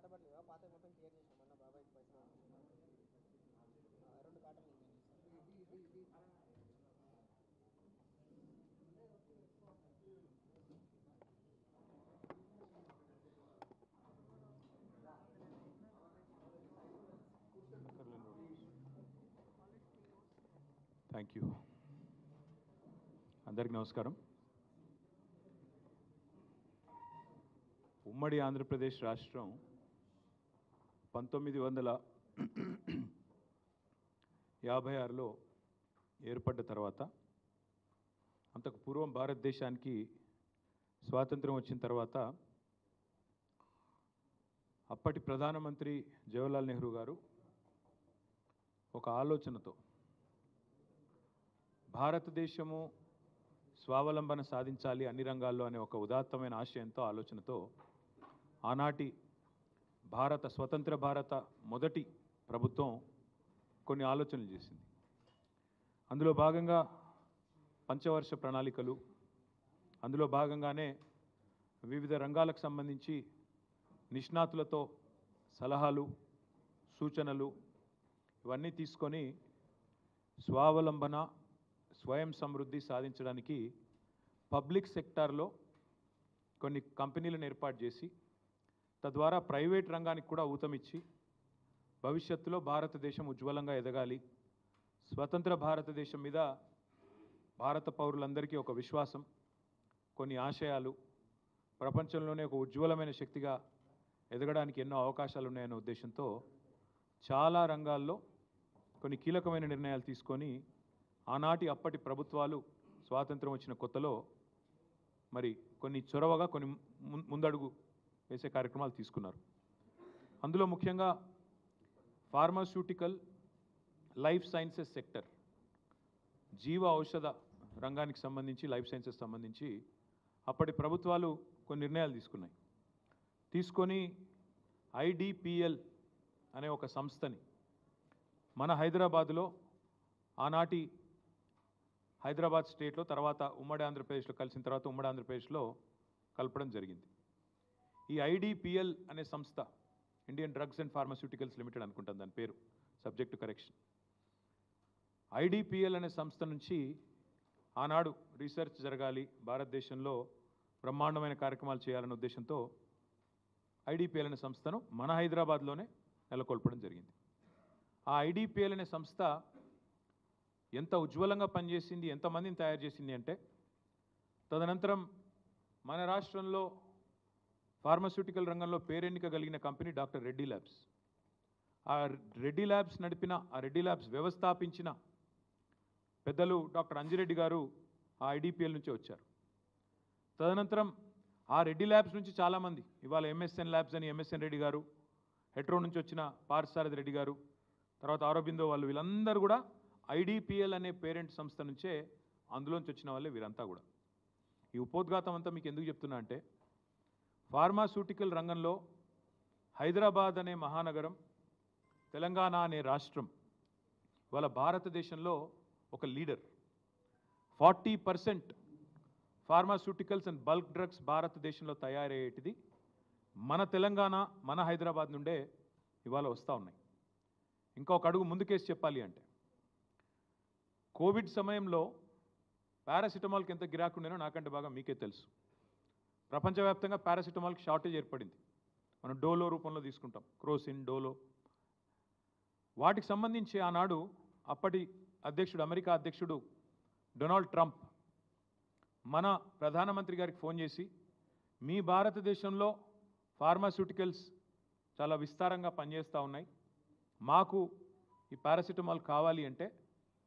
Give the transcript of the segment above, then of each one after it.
దాటబడలేదా? పాత మొత్తం క్లియర్ చేసాం అన్న బాబాయ్కి పైసలు రెండు కాటలు థ్యాంక్ యూ. అందరికీ నమస్కారం. ఉమ్మడి ఆంధ్రప్రదేశ్ రాష్ట్రం 1956లో ఏర్పడ్డ తర్వాత, అంతకు పూర్వం భారతదేశానికి స్వాతంత్రం వచ్చిన తర్వాత అప్పటి ప్రధానమంత్రి జవహర్లాల్ నెహ్రూ గారు ఒక ఆలోచనతో భారతదేశము స్వావలంబన సాధించాలి అన్ని రంగాల్లో అనే ఒక ఉదాత్తమైన ఆశయంతో ఆలోచనతో ఆనాటి స్వతంత్ర భారత మొదటి ప్రభుత్వం కొన్ని ఆలోచనలు చేసింది. అందులో భాగంగా పంచవర్ష ప్రణాళికలు, అందులో భాగంగానే వివిధ రంగాలకు సంబంధించి నిష్ణాతులతో సలహాలు, సూచనలు ఇవన్నీ తీసుకొని స్వావలంబన, స్వయం సమృద్ధి సాధించడానికి పబ్లిక్ సెక్టార్లో కొన్ని కంపెనీలను ఏర్పాటు చేసి తద్వారా ప్రైవేట్ రంగానికి కూడా ఊతమిచ్చి భవిష్యత్తులో భారతదేశం ఉజ్వలంగా ఎదగాలి, స్వతంత్ర భారతదేశం మీద భారత పౌరులందరికీ ఒక విశ్వాసం, కొన్ని ఆశయాలు, ప్రపంచంలోనే ఒక ఉజ్వలమైన శక్తిగా ఎదగడానికి ఎన్నో అవకాశాలు ఉన్నాయనే ఉద్దేశంతో చాలా రంగాల్లో కొన్ని కీలకమైన నిర్ణయాలు తీసుకొని ఆనాటి అప్పటి ప్రభుత్వాలు స్వాతంత్రం వచ్చిన కొత్తలో మరి కొన్ని చొరవగా కొన్ని ముందడుగు వేసే కార్యక్రమాలు తీసుకున్నారు. అందులో ముఖ్యంగా ఫార్మాస్యూటికల్, లైఫ్ సైన్సెస్ సెక్టర్, జీవ ఔషధ రంగానికి సంబంధించి, లైఫ్ సైన్సెస్ సంబంధించి అప్పటి ప్రభుత్వాలు కొన్ని నిర్ణయాలు తీసుకొని ఐడిపిఎల్ అనే ఒక సంస్థని మన హైదరాబాదులో, ఆనాటి హైదరాబాద్ స్టేట్లో, తర్వాత ఉమ్మడి ఆంధ్రప్రదేశ్లో కలిసిన తర్వాత ఉమ్మడి ఆంధ్రప్రదేశ్లో కలపడం జరిగింది. ఈ ఐడిపిఎల్ అనే సంస్థ, Indian drugs and pharmaceuticals limited అనుకుంటాను దాని పేరు, సబ్జెక్ట్ టు కరెక్షన్. ఐడిపిఎల్ అనే సంస్థ నుంచి ఆనాడు రీసెర్చ్ జరగాలి, భారతదేశంలో బ్రహ్మాండమైన కార్యక్రమాలు చేయాలనే ఉద్దేశంతో ఐడిపిఎల్ అనే సంస్థను మన హైదరాబాద్లోనే నెలకొల్పడం జరిగింది. ఆ ఐడిపిఎల్ అనే సంస్థ ఎంత ఉజ్వలంగా పనిచేసింది, ఎంతమందిని తయారు చేసింది అంటే, తదనంతరం మన రాష్ట్రంలో ఫార్మాస్యూటికల్ రంగంలో పేరెన్నిక కలిగిన కంపెనీ డాక్టర్ రెడ్డి ల్యాబ్స్. ఆ రెడ్డి ల్యాబ్స్ నడిపిన, ఆ రెడ్డి ల్యాబ్స్ వ్యవస్థాపించిన పెద్దలు డాక్టర్ అంజిరెడ్డి గారు ఆ ఐడిపిఎల్ నుంచి వచ్చారు. తదనంతరం ఆ రెడ్డి ల్యాబ్స్ నుంచి చాలామంది, ఇవాళ ఎంఎస్ఎన్ ల్యాబ్స్ అని ఎంఎస్ఎన్ రెడ్డి గారు, హెట్రో నుంచి వచ్చిన పార్థసారథి రెడ్డి గారు, తర్వాత ఆరోబిందో వాళ్ళు, వీళ్ళందరూ కూడా ఐడిపిఎల్ అనే పేరెంట్ సంస్థ నుంచే, అందులోంచి వచ్చిన వాళ్ళే వీరంతా కూడా. ఈ ఉపోద్ఘాతం అంతా మీకు ఎందుకు చెప్తున్నా అంటే, ఫార్మాస్యూటికల్ రంగంలో హైదరాబాద్ అనే మహానగరం, తెలంగాణ అనే రాష్ట్రం ఇవాళ భారతదేశంలో ఒక leader. 40% pharmaceuticals and bulk drugs భారతదేశంలో తయారయ్యేటిది మన తెలంగాణ, మన హైదరాబాద్ నుండే ఇవాళ వస్తూ ఉన్నాయి. ఇంకా ఒక అడుగు ముందుకేసి చెప్పాలి అంటే, కోవిడ్ సమయంలో పారాసిటమాల్కి ఎంత గిరాకీ ఉండేనో నాకంటే బాగా మీకే తెలుసు. ప్రపంచవ్యాప్తంగా పారాసిటమాల్కి షార్టేజ్ ఏర్పడింది. మనం డోలో రూపంలో తీసుకుంటాం, క్రోసిన్, డోలో. వాటికి సంబంధించి ఆనాడు అప్పటి అధ్యక్షుడు, అమెరికా అధ్యక్షుడు డొనాల్డ్ ట్రంప్ మన ప్రధానమంత్రి గారికి ఫోన్ చేసి, మీ భారతదేశంలో ఫార్మాస్యూటికల్స్ చాలా విస్తారంగా పనిచేస్తూ ఉన్నాయి, మాకు ఈ పారాసిటమాల్ కావాలి అంటే,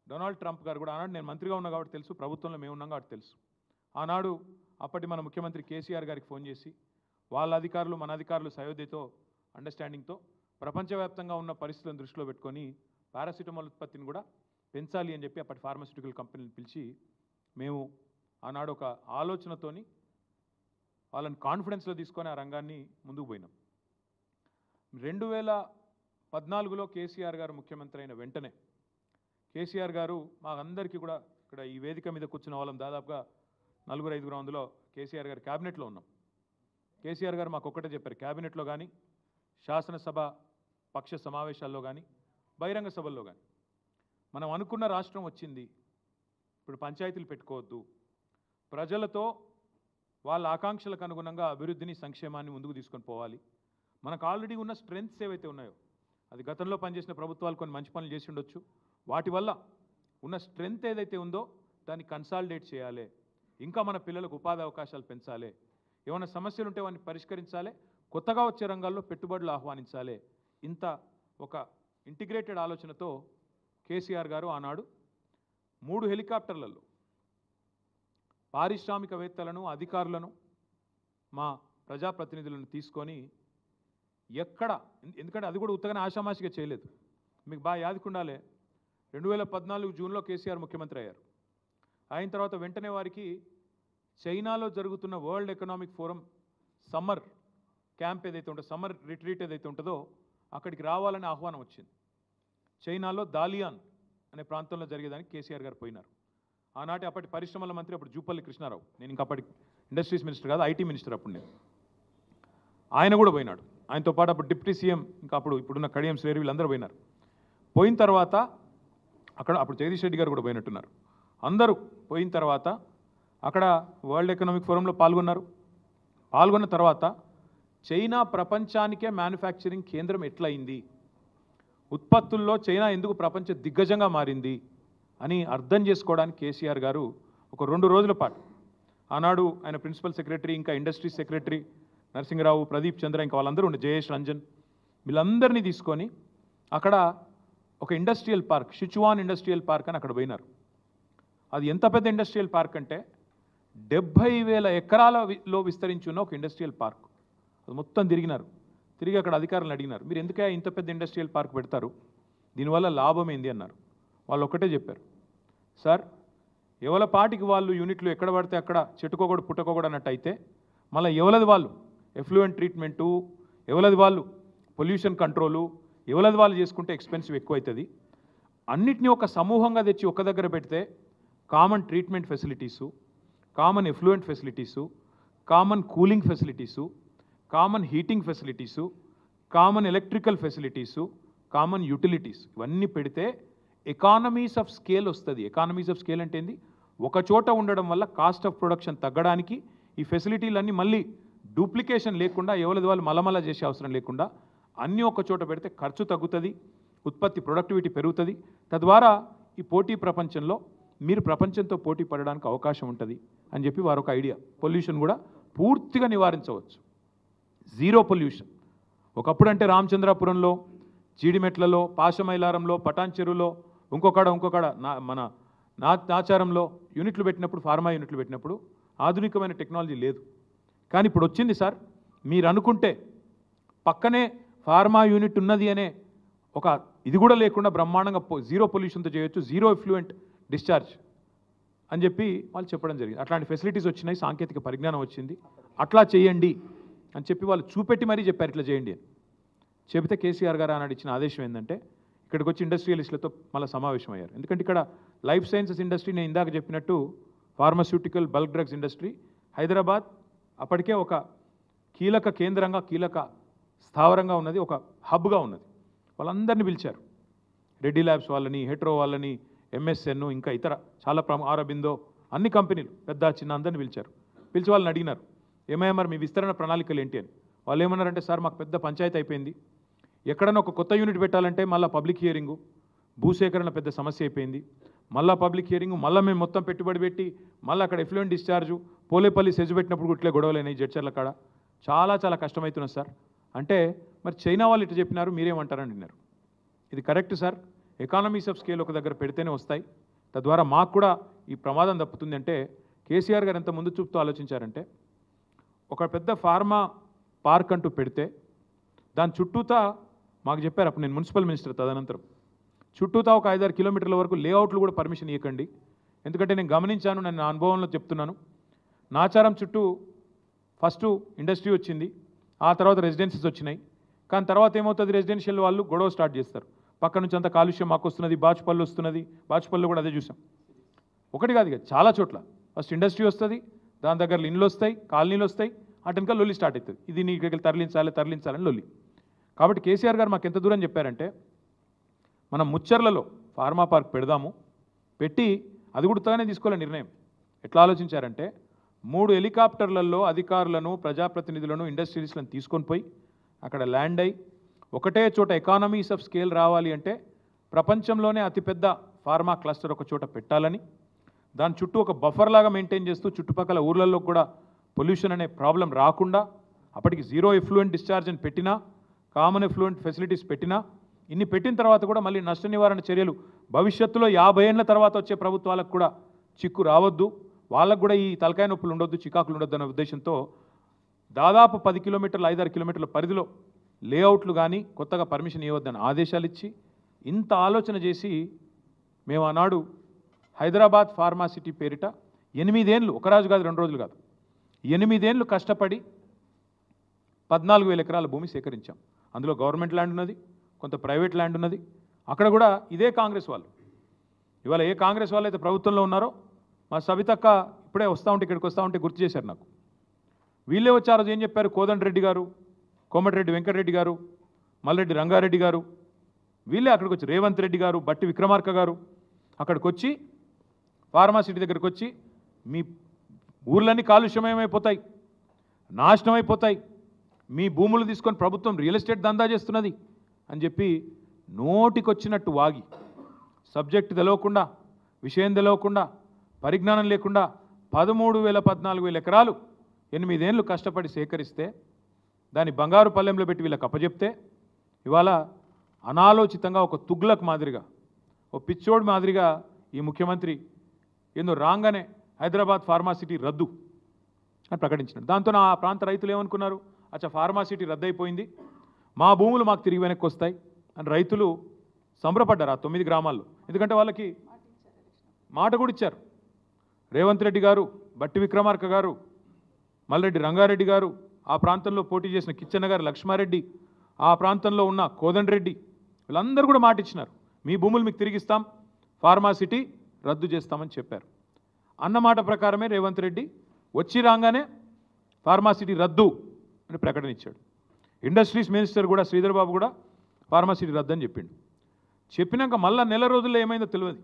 డొనాల్డ్ ట్రంప్ గారు కూడా, ఆనాడు నేను మంత్రిగా ఉన్నా కాబట్టి తెలుసు, ప్రభుత్వంలో మేము ఉన్నాం కాబట్టి తెలుసు, ఆనాడు అప్పటి మన ముఖ్యమంత్రి కేసీఆర్ గారికి ఫోన్ చేసి, వాళ్ళ అధికారులు మన అధికారులు సయోధ్యతో, అండర్స్టాండింగ్తో ప్రపంచవ్యాప్తంగా ఉన్న పరిస్థితులను దృష్టిలో పెట్టుకొని పారాసిటమాల్ ఉత్పత్తిని కూడా పెంచాలి అని చెప్పి అప్పటి ఫార్మాస్యూటికల్ కంపెనీని పిలిచి, మేము ఆనాడు ఒక ఆలోచనతోని వాళ్ళని కాన్ఫిడెన్స్లో తీసుకొని ఆ రంగాన్ని ముందుకు పోయినాం. 2014లో కేసీఆర్ గారు ముఖ్యమంత్రి అయిన వెంటనే కేసీఆర్ గారు మా అందరికీ కూడా, ఇక్కడ ఈ వేదిక మీద కూర్చున్న వాళ్ళం దాదాపుగా 4-5 అందులో కేసీఆర్ గారు క్యాబినెట్లో ఉన్నాం. కేసీఆర్ గారు మాకు ఒక్కటే చెప్పారు, క్యాబినెట్లో కానీ శాసనసభ పక్ష సమావేశాల్లో కానీ బహిరంగ సభల్లో కానీ మనం అనుకున్న రాష్ట్రం వచ్చింది, ఇప్పుడు పంచాయతీలు పెట్టుకోవద్దు, ప్రజలతో వాళ్ళ ఆకాంక్షలకు అనుగుణంగా అభివృద్ధిని సంక్షేమాన్ని ముందుకు తీసుకొని పోవాలి, మనకు ఆల్రెడీ ఉన్న స్ట్రెంగ్త్స్ ఏవైతే ఉన్నాయో అది గతంలో పనిచేసిన ప్రభుత్వాలు కొన్ని మంచి పనులు చేసి ఉండొచ్చు, వాటి వల్ల ఉన్న స్ట్రెంగ్త్ ఏదైతే ఉందో దాన్ని కన్సాలిడేట్ చేయాలి, ఇంకా మన పిల్లలకు ఉపాధి అవకాశాలు పెంచాలి, ఏమైనా సమస్యలు ఉంటే వాటిని పరిష్కరించాలి, కొత్తగా వచ్చే రంగాల్లో పెట్టుబడులు ఆహ్వానించాలి. ఇంత ఒక ఇంటిగ్రేటెడ్ ఆలోచనతో కేసీఆర్ గారు ఆనాడు 3 హెలికాప్టర్లలో పారిశ్రామికవేత్తలను అధికారులను మా ప్రజాప్రతినిధులను తీసుకొని ఎక్కడ, ఎందుకంటే అది కూడా ఉత్తగానే ఆషామాషిగా చేయలేదు, మీకు బాగా యాదకుండాలే 2014 జూన్లో కేసీఆర్ ముఖ్యమంత్రి అయ్యారు. అయిన తర్వాత వెంటనే వారికి చైనాలో జరుగుతున్న world economic forum summer camp ఏదైతే ఉంటుందో, సమ్మర్ రిట్రీట్ ఏదైతే ఉంటుందో అక్కడికి రావాలని ఆహ్వానం వచ్చింది. చైనాలో దాలియాన్ అనే ప్రాంతంలో జరిగేదానికి కేసీఆర్ గారు పోయినారు. ఆనాటి అప్పటి పరిశ్రమల మంత్రి అప్పుడు జూపల్లి కృష్ణారావు, నేను ఇంకా అప్పటి ఇండస్ట్రీస్ మినిస్టర్ కాదు, ఐటీ మినిస్టర్ అప్పుడు నేను, ఆయన కూడా పోయినాడు. ఆయనతో పాటు అప్పుడు డిప్యూటీ సీఎం ఇంకా ఇప్పుడున్న కడియం శ్రేణి వీళ్ళందరూ పోయినారు. పోయిన తర్వాత అప్పుడు జగదీష్ రెడ్డి గారు కూడా పోయినట్టున్నారు. అందరూ పోయిన తర్వాత అక్కడ వరల్డ్ ఎకనామిక్ ఫోరంలో పాల్గొన్న తర్వాత చైనా ప్రపంచానికే మ్యానుఫ్యాక్చరింగ్ కేంద్రం ఎట్లయింది, ఉత్పత్తుల్లో చైనా ఎందుకు ప్రపంచ దిగ్గజంగా మారింది అని అర్థం చేసుకోవడానికి కేసీఆర్ గారు ఒక 2 రోజుల పాటు, ఆనాడు ఆయన ప్రిన్సిపల్ సెక్రటరీ, ఇంకా ఇండస్ట్రీ సెక్రటరీ నరసింహరావు, ప్రదీప్ చంద్ర, ఇంకా వాళ్ళందరూ ఉండే, జయేష్ రంజన్, వీళ్ళందరినీ తీసుకొని అక్కడ ఒక industrial park, Sichuan industrial park అని అక్కడ పోయినారు. అది ఎంత పెద్ద ఇండస్ట్రియల్ పార్క్ అంటే 70,000 ఎకరాలలో విస్తరించి ఉన్న ఒక ఇండస్ట్రియల్ పార్క్. అది మొత్తం తిరిగి అక్కడ అధికారులను అడిగినారు, మీరు ఎందుకే ఇంత పెద్ద ఇండస్ట్రియల్ పార్క్ పెడతారు, దీనివల్ల లాభం ఏంది అన్నారు. వాళ్ళు ఒకటే చెప్పారు, సార్ ఎవల పాటికి వాళ్ళు యూనిట్లు ఎక్కడ పడితే అక్కడ చెట్టుకోకూడదు పుట్టకోకూడదు అన్నట్టు అయితే, మళ్ళీ ఎవలది వాళ్ళు ఎఫ్లూయెంట్ ట్రీట్మెంటు, ఎవలది వాళ్ళు పొల్యూషన్ కంట్రోలు, ఎవలది వాళ్ళు చేసుకుంటే ఎక్స్పెన్సివ్ ఎక్కువ అవుతుంది. అన్నిటినీ ఒక సమూహంగా తెచ్చి ఒక దగ్గర పెడితే common treatment facilities, common effluent facilities, common cooling facilities, common heating facilities, common electrical facilities, common utilities, ఇవన్నీ పెడితే ఎకానమీస్ ఆఫ్ స్కేల్ వస్తుంది. ఎకానమీస్ ఆఫ్ స్కేల్ అంటే ఏంది, ఒక చోట ఉండడం వల్ల కాస్ట్ ఆఫ్ ప్రొడక్షన్ తగ్గడానికి ఈ ఫెసిలిటీలన్నీ మళ్ళీ డూప్లికేషన్ లేకుండా, ఎవరిది వాళ్ళు మలమల చేసే అవసరం లేకుండా అన్నీ ఒక చోట పెడితే ఖర్చు తగ్గుతుంది, ఉత్పత్తి ప్రొడక్టివిటీ పెరుగుతుంది. తద్వారా ఈ పోటీ ప్రపంచంలో మీరు ప్రపంచంతో పోటీ పడడానికి అవకాశం ఉంటుంది అని చెప్పి వారు ఒక ఐడియా. పొల్యూషన్ కూడా పూర్తిగా నివారించవచ్చు, జీరో పొల్యూషన్. ఒకప్పుడు అంటే రామచంద్రాపురంలో, జీడిమెట్లలో, పాశమైలారంలో, పటాన్ చెరువులో, ఇంకొకడ మన నాచారంలో యూనిట్లు పెట్టినప్పుడు, ఫార్మా యూనిట్లు పెట్టినప్పుడు ఆధునికమైన టెక్నాలజీ లేదు. కానీ ఇప్పుడు వచ్చింది సార్, మీరు అనుకుంటే పక్కనే ఫార్మా యూనిట్ ఉన్నది అనే ఒక ఇది కూడా లేకుండా బ్రహ్మాండంగా జీరో పొల్యూషన్తో చేయొచ్చు, జీరో ఎఫ్లూయెంట్ డిశ్చార్జ్ అని చెప్పి వాళ్ళు చెప్పడం జరిగింది. అట్లాంటి ఫెసిలిటీస్ వచ్చినాయి, సాంకేతిక పరిజ్ఞానం వచ్చింది, అట్లా చేయండి అని చెప్పి వాళ్ళు చూపెట్టి మరీ చెప్పారు ఇట్లా చేయండి అని. చెబితే కేసీఆర్ గారు ఆనాడు ఇచ్చిన ఆదేశం ఏంటంటే ఇక్కడికి వచ్చి ఇండస్ట్రియలిస్టులతో మళ్ళీ సమావేశం అయ్యారు. ఎందుకంటే ఇక్కడ లైఫ్ సైన్సెస్ ఇండస్ట్రీ, నేను ఇందాక చెప్పినట్టు pharmaceutical bulk drugs industry, Hyderabad అప్పటికే ఒక కీలక కేంద్రంగా, కీలక స్థావరంగా ఉన్నది, ఒక హబ్గా ఉన్నది. వాళ్ళందరినీ పిలిచారు, రెడ్డి ల్యాబ్స్ వాళ్ళని, హెట్రో వాళ్ళని, ఎంఎస్ఎన్, ఇంకా ఇతర చాలా ఆరబిందో, అన్ని కంపెనీలు పెద్ద చిన్న అందరిని పిలిచారు. పిలిచి వాళ్ళని అడిగినారు, ఏమయ్యా మరి మీ విస్తరణ ప్రణాళికలు ఏంటి అని. వాళ్ళు ఏమన్నారంటే, సార్ మాకు పెద్ద పంచాయతీ అయిపోయింది, ఎక్కడన్నా ఒక కొత్త యూనిట్ పెట్టాలంటే మళ్ళీ పబ్లిక్ హియరింగు, భూసేకరణ పెద్ద సమస్య అయిపోయింది, మళ్ళీ పబ్లిక్ హియరింగు, మళ్ళీ మేము మొత్తం పెట్టుబడి పెట్టి మళ్ళీ అక్కడ ఎఫ్లూయెంట్ డిశ్చార్జు, పోలేపల్లి సెజ్ పెట్టినప్పుడు ఇట్లే గొడవలైనాయి జడ్చర్ల కాడ, చాలా కష్టమవుతున్నది సార్ అంటే, మరి చైనా వాళ్ళు ఇట్లా చెప్పినారు మీరేమంటారని అడిగినారు. ఇది correct sir, economies of scale ఒక దగ్గర పెడితేనే వస్తాయి, తద్వారా మాకు కూడా ఈ ప్రమాదం తప్పుతుంది అంటే కేసీఆర్ గారు ఎంత ముందు చూపుతూ ఆలోచించారంటే, ఒక పెద్ద ఫార్మా పార్క్ అంటూ పెడితే దాని చుట్టూతా మాకు చెప్పారు, అప్పుడు నేను మున్సిపల్ మినిస్టర్, తదనంతరం చుట్టూతా ఒక 5-6 కిలోమీటర్ల వరకు లేఅవుట్లు కూడా పర్మిషన్ ఇవ్వకండి. ఎందుకంటే నేను గమనించాను, నేను నా అనుభవంలో చెప్తున్నాను, నాచారం చుట్టూ ఫస్ట్ ఇండస్ట్రీ వచ్చింది, ఆ తర్వాత రెసిడెన్సీస్ వచ్చినాయి. కానీ తర్వాత ఏమవుతుంది, రెసిడెన్షియల్ వాళ్ళు గొడవ స్టార్ట్ చేస్తారు, పక్క నుంచి అంత కాలుష్యం మాకు వస్తున్నది, బాచుపల్లి వస్తున్నది, బాచుపల్లి కూడా అదే చూసాం. ఒకటి కాదు, చాలా చోట్ల ఫస్ట్ ఇండస్ట్రీ వస్తుంది, దాని దగ్గర ఇండ్లు వస్తాయి, కాలనీలు వస్తాయి, అటెనక లొల్లి స్టార్ట్ అవుతుంది, ఇది నీకు తరలించాలని లొల్లి. కాబట్టి కేసీఆర్ గారు మాకు ఎంత దూరం చెప్పారంటే మనం ముచ్చర్లలో ఫార్మా పార్క్ పెడదాము, పెట్టి అది కూడా తానే తీసుకోలే నిర్ణయం. ఎట్లా ఆలోచించారంటే 3 హెలికాప్టర్లలో అధికారులను, ప్రజాప్రతినిధులను, ఇండస్ట్రియలిస్టులను తీసుకొని పోయి అక్కడ ల్యాండ్ అయ్యి ఒకటే చోట ఎకానమీస్ ఆఫ్ స్కేల్ రావాలి అంటే ప్రపంచంలోనే అతిపెద్ద ఫార్మా క్లస్టర్ ఒక చోట పెట్టాలని, దాని చుట్టూ ఒక బఫర్ లాగా మెయింటైన్ చేస్తూ చుట్టుపక్కల ఊర్లలో కూడా పొల్యూషన్ అనే ప్రాబ్లం రాకుండా అప్పటికి జీరో ఎఫ్లూయెంట్ డిశ్చార్జ్ అని పెట్టినా, కామన్ ఎఫ్లూయెంట్ ఫెసిలిటీస్ పెట్టినా, ఇన్ని పెట్టిన తర్వాత కూడా మళ్ళీ నష్ట నివారణ చర్యలు భవిష్యత్తులో 50 ఏళ్ల తర్వాత వచ్చే ప్రభుత్వాలకు కూడా చిక్కు రావద్దు, వాళ్ళకు కూడా ఈ తలకాయ నొప్పులు ఉండొద్దు, చికాకులు ఉండొద్దు అనే ఉద్దేశంతో దాదాపు 10 కిలోమీటర్లు 5-6 కిలోమీటర్ల పరిధిలో లేఅవుట్లు కానీ కొత్తగా పర్మిషన్ ఇవ్వద్దని ఆదేశాలు ఇచ్చి ఇంత ఆలోచన చేసి మేము ఆనాడు హైదరాబాద్ ఫార్మా సిటీ పేరిట 8 ఏళ్ళు, ఒక రోజు కాదు 2 రోజులు కాదు, 8 ఏళ్ళు కష్టపడి 14,000 ఎకరాల భూమి సేకరించాం. అందులో గవర్నమెంట్ ల్యాండ్ ఉన్నది, కొంత ప్రైవేట్ ల్యాండ్ ఉన్నది. అక్కడ కూడా ఇదే కాంగ్రెస్ వాళ్ళు, ఇవాళ ఏ కాంగ్రెస్ వాళ్ళు అయితే ప్రభుత్వంలో ఉన్నారో మా సవితక్క ఇప్పుడే వస్తూ ఉంటే ఇక్కడికి వస్తూ ఉంటే గుర్తు చేశారు నాకు. వీళ్ళే వచ్చారు, ఏం చెప్పారు, కోదండరెడ్డి గారు, కోమటిరెడ్డి వెంకటరెడ్డి గారు, మల్రెడ్డి రంగారెడ్డి గారు, వీళ్ళే అక్కడికి వచ్చి, రేవంత్ రెడ్డి గారు, బట్టి విక్రమార్క గారు అక్కడికి వచ్చి ఫార్మా సిటీ దగ్గరికి వచ్చి మీ ఊర్లన్నీ కాలుష్యమయమైపోతాయి, నాశనం అయిపోతాయి, మీ భూములు తీసుకొని ప్రభుత్వం రియల్ ఎస్టేట్ దందా చేస్తున్నది అని చెప్పి నోటికొచ్చినట్టు వాగి, సబ్జెక్ట్ తెలవకుండా, విషయం తెలవకుండా, పరిజ్ఞానం లేకుండా 13,000-14,000 ఎకరాలు 8 ఏళ్ళు కష్టపడి సేకరిస్తే దాన్ని బంగారు పల్లెంలో పెట్టి వీళ్ళకి అప్పచెప్తే ఇవాళ అనాలోచితంగా ఒక తుగ్లక్ మాదిరిగా, ఓ పిచ్చోడి మాదిరిగా ఈ ముఖ్యమంత్రి ఏందో రాగానే హైదరాబాద్ ఫార్మా సిటీ రద్దు అని ప్రకటించినాడు. దాంతో ఆ ప్రాంత రైతులు ఏమనుకున్నారు, అచ్చా ఫార్మా సిటీ రద్దయిపోయింది, మా భూములు మాకు తిరిగి వెనక్కి వస్తాయి అని రైతులు సంబరపడ్డారు ఆ 9 గ్రామాల్లో. ఎందుకంటే వాళ్ళకి మాట కూడా ఇచ్చారు. రేవంత్ రెడ్డి గారు, బట్టి విక్రమార్క గారు, మల్రెడ్డి రంగారెడ్డి గారు, ఆ ప్రాంతంలో పోటీ చేసిన కిచ్చన్న గారు, లక్ష్మారెడ్డి, ఆ ప్రాంతంలో ఉన్న కోదండరెడ్డి, వీళ్ళందరూ కూడా మాట ఇచ్చినారు, మీ భూములు మీకు తిరిగిస్తాం, ఫార్మా సిటీ రద్దు చేస్తామని చెప్పారు. అన్నమాట ప్రకారమే రేవంత్ రెడ్డి వచ్చి రాగానే ఫార్మా సిటీ రద్దు అని ప్రకటన ఇచ్చాడు. ఇండస్ట్రీస్ మినిస్టర్ కూడా శ్రీధర్ బాబు కూడా ఫార్మా సిటీ రద్దు అని చెప్పిండు. చెప్పినాక మళ్ళా నెల రోజుల్లో ఏమైందో తెలియదు,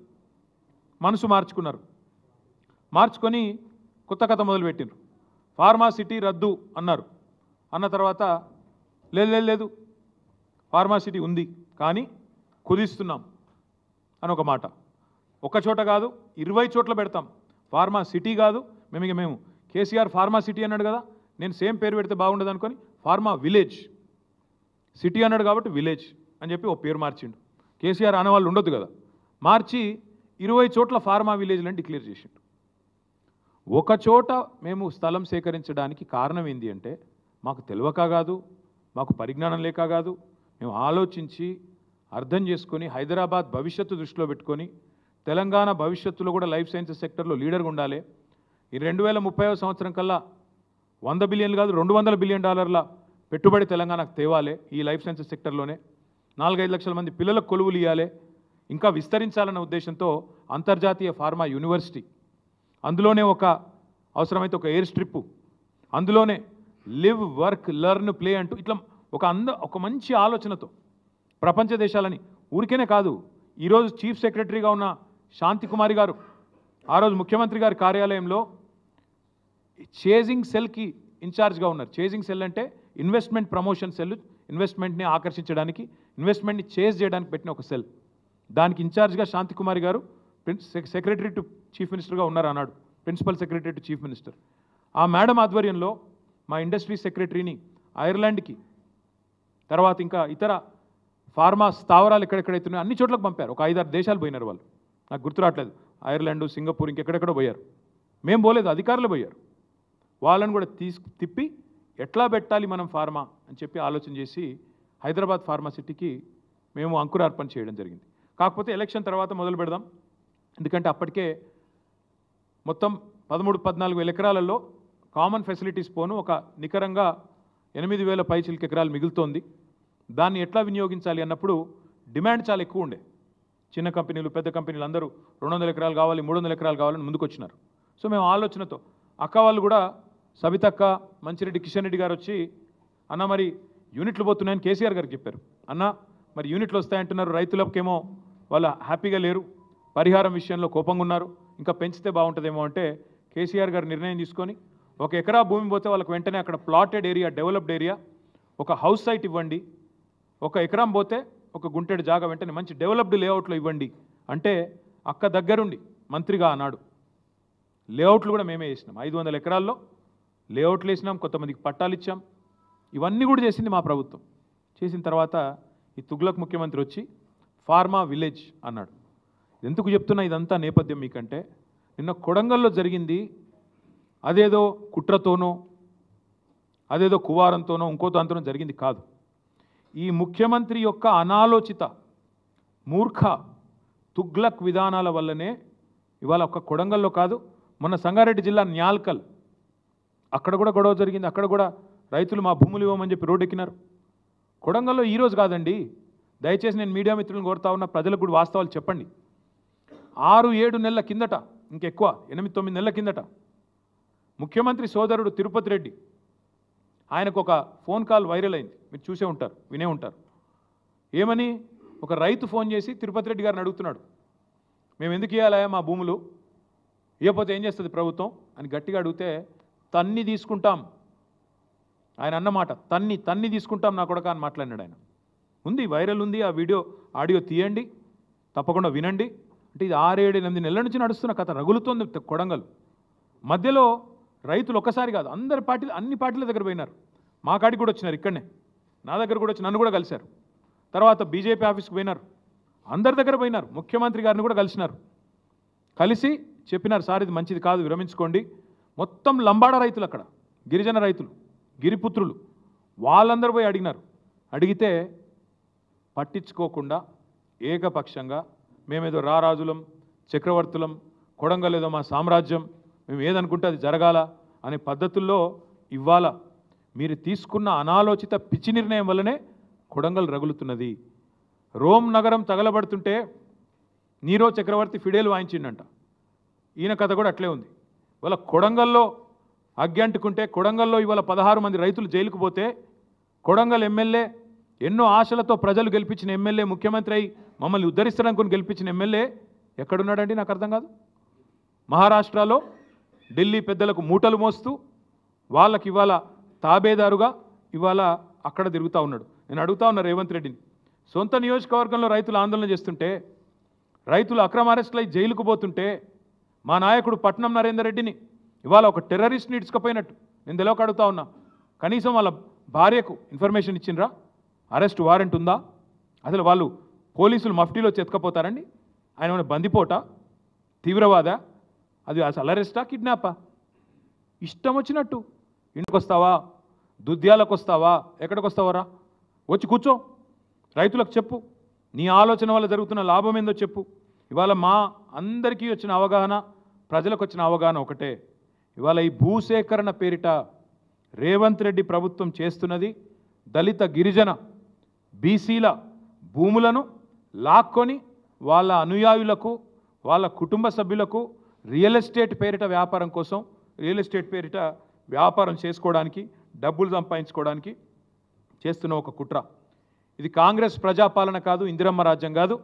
మనసు మార్చుకున్నారు, మార్చుకొని కొత్త కథ మొదలుపెట్టినారు. ఫార్మా సిటీ రద్దు అన్నారు. అన్న తర్వాత లేదు ఫార్మా సిటీ ఉంది కానీ కుదిస్తున్నాం అని ఒక మాట. ఒక చోట కాదు 20 చోట్ల పెడతాం, ఫార్మా సిటీ కాదు, మేము కేసీఆర్ ఫార్మా సిటీ అన్నాడు కదా, నేను సేమ్ పేరు పెడితే బాగుండదు అనుకొని ఫార్మా విలేజ్, సిటీ అన్నాడు కాబట్టి విలేజ్ అని చెప్పి ఓ పేరు మార్చిండు. కేసీఆర్ అనేవాళ్ళు ఉండొద్దు కదా, మార్చి 20 చోట్ల ఫార్మా విలేజ్లని డిక్లేర్ చేసిండు. ఒక చోట మేము స్థలం సేకరించడానికి కారణం ఏంటి అంటే మాకు తెలియక కాదు, మాకు పరిజ్ఞానం లేక కాదు, మేము ఆలోచించి అర్థం చేసుకొని హైదరాబాద్ భవిష్యత్తు దృష్టిలో పెట్టుకొని తెలంగాణ భవిష్యత్తులో కూడా లైఫ్ సైన్సెస్ సెక్టర్లో లీడర్గా ఉండాలి. ఈ 2030వ సంవత్సరం కల్లా 100 బిలియన్లు కాదు $200 బిలియన్ పెట్టుబడి తెలంగాణకు తేవాలి. ఈ లైఫ్ సైన్సెస్ సెక్టర్లోనే 4-5 లక్షల మంది పిల్లలకు కొలువులు ఇవ్వాలి, ఇంకా విస్తరించాలన్న ఉద్దేశంతో అంతర్జాతీయ ఫార్మా యూనివర్సిటీ, అందులోనే ఒక అవసరమైతే ఒక ఎయిర్ స్ట్రిప్, అందులోనే లివ్ వర్క్ లెర్న్ ప్లే అంటూ ఇట్లా ఒక మంచి ఆలోచనతో ప్రపంచ దేశాలని, ఊరికేనే కాదు, ఈరోజు చీఫ్ సెక్రటరీగా ఉన్న శాంతి కుమారి గారు ఆ రోజు ముఖ్యమంత్రి గారి కార్యాలయంలో చేజింగ్ సెల్కి ఇన్ఛార్జ్గా ఉన్నారు. చేజింగ్ సెల్ అంటే ఇన్వెస్ట్మెంట్ ప్రమోషన్ సెల్, ఇన్వెస్ట్మెంట్ని ఆకర్షించడానికి, ఇన్వెస్ట్మెంట్ని చేజ్ చేయడానికి పెట్టిన ఒక సెల్. దానికి ఇన్ఛార్జ్గా శాంతి కుమారి గారు సెక్రటరీ టు చీఫ్ మినిస్టర్గా ఉన్నారు అన్నాడు, principal secretary to chief minister. ఆ మేడం ఆధ్వర్యంలో మా ఇండస్ట్రీ సెక్రటరీని ఐర్లాండ్కి, తర్వాత ఇంకా ఇతర ఫార్మా స్థావరాలు ఎక్కడెక్కడైతున్నాయో అన్ని చోట్లకు పంపారు. ఒక 5-6 దేశాలు పోయినారు వాళ్ళు, నాకు గుర్తు రావట్లేదు, ఐర్లాండ్, సింగపూర్, ఇంకెక్కడెక్కడో పోయారు. మేము పోలేదు, అధికారులు పోయారు. వాళ్ళని కూడా తిప్పి ఎట్లా పెట్టాలి మనం ఫార్మా అని చెప్పి ఆలోచన చేసి హైదరాబాద్ ఫార్మా సిటీకి మేము అంకురార్పణ చేయడం జరిగింది. కాకపోతే ఎలక్షన్ తర్వాత మొదలు పెడదాం, ఎందుకంటే అప్పటికే మొత్తం 13-14 ఎకరాలలో కామన్ ఫెసిలిటీస్ పోను ఒక నికరంగా 8,000 పైచిలకు ఎకరాలు మిగులుతోంది. దాన్ని ఎట్లా వినియోగించాలి అన్నప్పుడు డిమాండ్ చాలా ఎక్కువ ఉండే. చిన్న కంపెనీలు, పెద్ద కంపెనీలు అందరూ 200 ఎకరాలు కావాలి, 300 ఎకరాలు కావాలని ముందుకు వచ్చినారు. సో మేము ఆలోచనతో అక్క వాళ్ళు కూడా, సబితక్క, మంచిరెడ్డి కిషన్ రెడ్డి గారు వచ్చి, అన్న మరి యూనిట్లు పోతున్నాయని కేసీఆర్ గారికి చెప్పారు. అన్న మరి యూనిట్లు వస్తాయంటున్నారు, రైతులకేమో వాళ్ళు హ్యాపీగా లేరు, పరిహారం విషయంలో కోపంగా ఉన్నారు, ఇంకా పెంచితే బాగుంటుందేమో అంటే కేసీఆర్ గారు నిర్ణయం తీసుకొని 1 ఎకరా భూమి పోతే వాళ్ళకి వెంటనే అక్కడ ప్లాటెడ్ ఏరియా, డెవలప్డ్ ఏరియా, ఒక హౌస్ సైట్ ఇవ్వండి, 1 ఎకరం పోతే 1 గుంటెడు జాగా వెంటనే మంచి డెవలప్డ్ లేఅవుట్లో ఇవ్వండి అంటే అక్క దగ్గరుండి మంత్రిగా అన్నాడు. లేఅవుట్లు కూడా మేమే వేసినాం, 500 ఎకరాల్లో లేఅవుట్లు వేసినాం, కొంతమందికి పట్టాలు ఇచ్చాం. ఇవన్నీ కూడా చేసింది మా ప్రభుత్వం. చేసిన తర్వాత ఈ తుగ్లక్ ముఖ్యమంత్రి వచ్చి ఫార్మా విలేజ్ అన్నాడు. ఎందుకు చెప్తున్నా ఇదంతా నేపథ్యం మీకంటే, నిన్న కొడంగల్లో జరిగింది అదేదో కుట్రతోనో అదేదో కువారంతోనో ఇంకో దాంతోనో జరిగింది కాదు. ఈ ముఖ్యమంత్రి యొక్క అనాలోచిత మూర్ఖ తుగ్లక్ విధానాల వల్లనే ఇవాళ ఒక్క కొడంగల్లో కాదు, మొన్న సంగారెడ్డి జిల్లా న్యాల్కల్ అక్కడ కూడా గొడవ జరిగింది. అక్కడ కూడా రైతులు మా భూములు ఇవ్వమని చెప్పి రోడ్డు ఎక్కినారు. కొడంగల్లో ఈరోజు కాదండి, దయచేసి నేను మీడియా మిత్రులను కోరుతా ఉన్న, ప్రజలకు కూడా వాస్తవాలు చెప్పండి. 6-7 నెలల కిందట, ఇంకెక్కువ 8-9 నెలల కిందట ముఖ్యమంత్రి సోదరుడు తిరుపతి రెడ్డి, ఆయనకు ఒక ఫోన్ కాల్ వైరల్ అయింది, మీరు చూసే ఉంటారు, వినే ఉంటారు. ఏమని? ఒక రైతు ఫోన్ చేసి తిరుపతి రెడ్డి గారిని అడుగుతున్నాడు, మేము ఎందుకు ఇవ్వాలా మా భూములు, ఇవ్వకపోతే ఏం చేస్తుంది ప్రభుత్వం అని గట్టిగా అడిగితే, తన్ని తీసుకుంటాం ఆయన అన్నమాట, తన్ని తీసుకుంటాం నా కొడక అని మాట్లాడినాడు ఆయన. ఉంది, వైరల్ ఉంది, ఆ వీడియో ఆడియో తీయండి, తప్పకుండా వినండి. అంటే ఇది 6-7-8 నెలల నుంచి నడుస్తున్న కథ, రగులుతోంది కొడంగల్. మధ్యలో రైతులు ఒక్కసారి కాదు, అన్ని పార్టీల దగ్గర పోయినారు. మా కాడికి కూడా వచ్చినారు, ఇక్కడనే నా దగ్గర కూడా వచ్చి నన్ను కూడా కలిశారు. తర్వాత బీజేపీ ఆఫీస్కి పోయినారు, అందరి దగ్గర పోయినారు, ముఖ్యమంత్రి గారిని కూడా కలిసినారు. కలిసి చెప్పినారు, సార్ ఇది మంచిది కాదు, విరమించుకోండి. మొత్తం లంబాడ రైతులు, అక్కడ గిరిజన రైతులు, గిరిపుత్రులు, వాళ్ళందరూ పోయి అడిగినారు. అడిగితే పట్టించుకోకుండా ఏకపక్షంగా మేమేదో రారాజులం, చక్రవర్తులం, కొడంగల్ ఏదో మా సామ్రాజ్యం, మేము ఏదనుకుంటే అది జరగాల అనే పద్ధతుల్లో ఇవాళ మీరు తీసుకున్న అనాలోచిత పిచ్చి నిర్ణయం వల్లనే కొడంగల్ రగులుతున్నది. రోమ్ నగరం తగలబడుతుంటే నీరో చక్రవర్తి ఫిడేలు వాయించిండంట, ఈయన కథ కూడా అట్లే ఉంది. ఇవాళ కొడంగల్లో అగ్గి అంటుకుంటే, కొడంగల్లో ఇవాళ 16 మంది రైతులు జైలుకు పోతే, కొడంగల్ ఎమ్మెల్యే, ఎన్నో ఆశలతో ప్రజలు గెలిపించిన ఎమ్మెల్యే, ముఖ్యమంత్రి అయి మమ్మల్ని ఉద్ధరిస్తారనుకుని గెలిపించిన ఎమ్మెల్యే ఎక్కడున్నాడండి? నాకు అర్థం కాదు. మహారాష్ట్రలో ఢిల్లీ పెద్దలకు మూటలు మోస్తూ వాళ్ళకి ఇవాళ తాబేదారుగా ఇవాళ అక్కడ తిరుగుతూ ఉన్నాడు. నేను అడుగుతా ఉన్నా రేవంత్ రెడ్డిని, సొంత నియోజకవర్గంలో రైతులు ఆందోళన చేస్తుంటే, రైతులు అక్రమ అరెస్టులై జైలుకు పోతుంటే, మా నాయకుడు పట్నం నరేందర్ రెడ్డిని ఇవాళ ఒక టెర్రరిస్ట్ని ఇడ్చుకపోయినట్టు నేను తెలియక అడుగుతా ఉన్నా. కనీసం వాళ్ళ భార్యకు ఇన్ఫర్మేషన్ ఇచ్చిండ్రా? అరెస్ట్ వారెంట్ ఉందా? అసలు వాళ్ళు పోలీసులు మఫ్టీలో చెతకపోతారండి? ఆయన ఏమైనా బందిపోట, తీవ్రవాద, అది అసలు అరెస్టా, కిడ్నాపా? ఇష్టం వచ్చినట్టు ఇంటికి వస్తావా, దుద్యాలకు వస్తావా, ఎక్కడికి వస్తావరా, వచ్చి కూర్చో, రైతులకు చెప్పు, నీ ఆలోచన వల్ల జరుగుతున్న లాభం ఏందో చెప్పు. ఇవాళ మా అందరికీ వచ్చిన అవగాహన, ప్రజలకు వచ్చిన అవగాహన ఒకటే, ఇవాళ ఈ భూసేకరణ పేరిట రేవంత్ రెడ్డి ప్రభుత్వం చేస్తున్నది దళిత, గిరిజన, బీసీల భూములను లాక్కొని వాళ్ళ అనుయాయులకు, వాళ్ళ కుటుంబ సభ్యులకు రియల్ ఎస్టేట్ పేరిట వ్యాపారం కోసం, రియల్ ఎస్టేట్ పేరిట వ్యాపారం చేసుకోవడానికి, డబ్బులు సంపాదించుకోవడానికి చేస్తున్న ఒక కుట్ర. ఇది కాంగ్రెస్ ప్రజాపాలన కాదు, ఇందిరమ్మ రాజ్యం కాదు,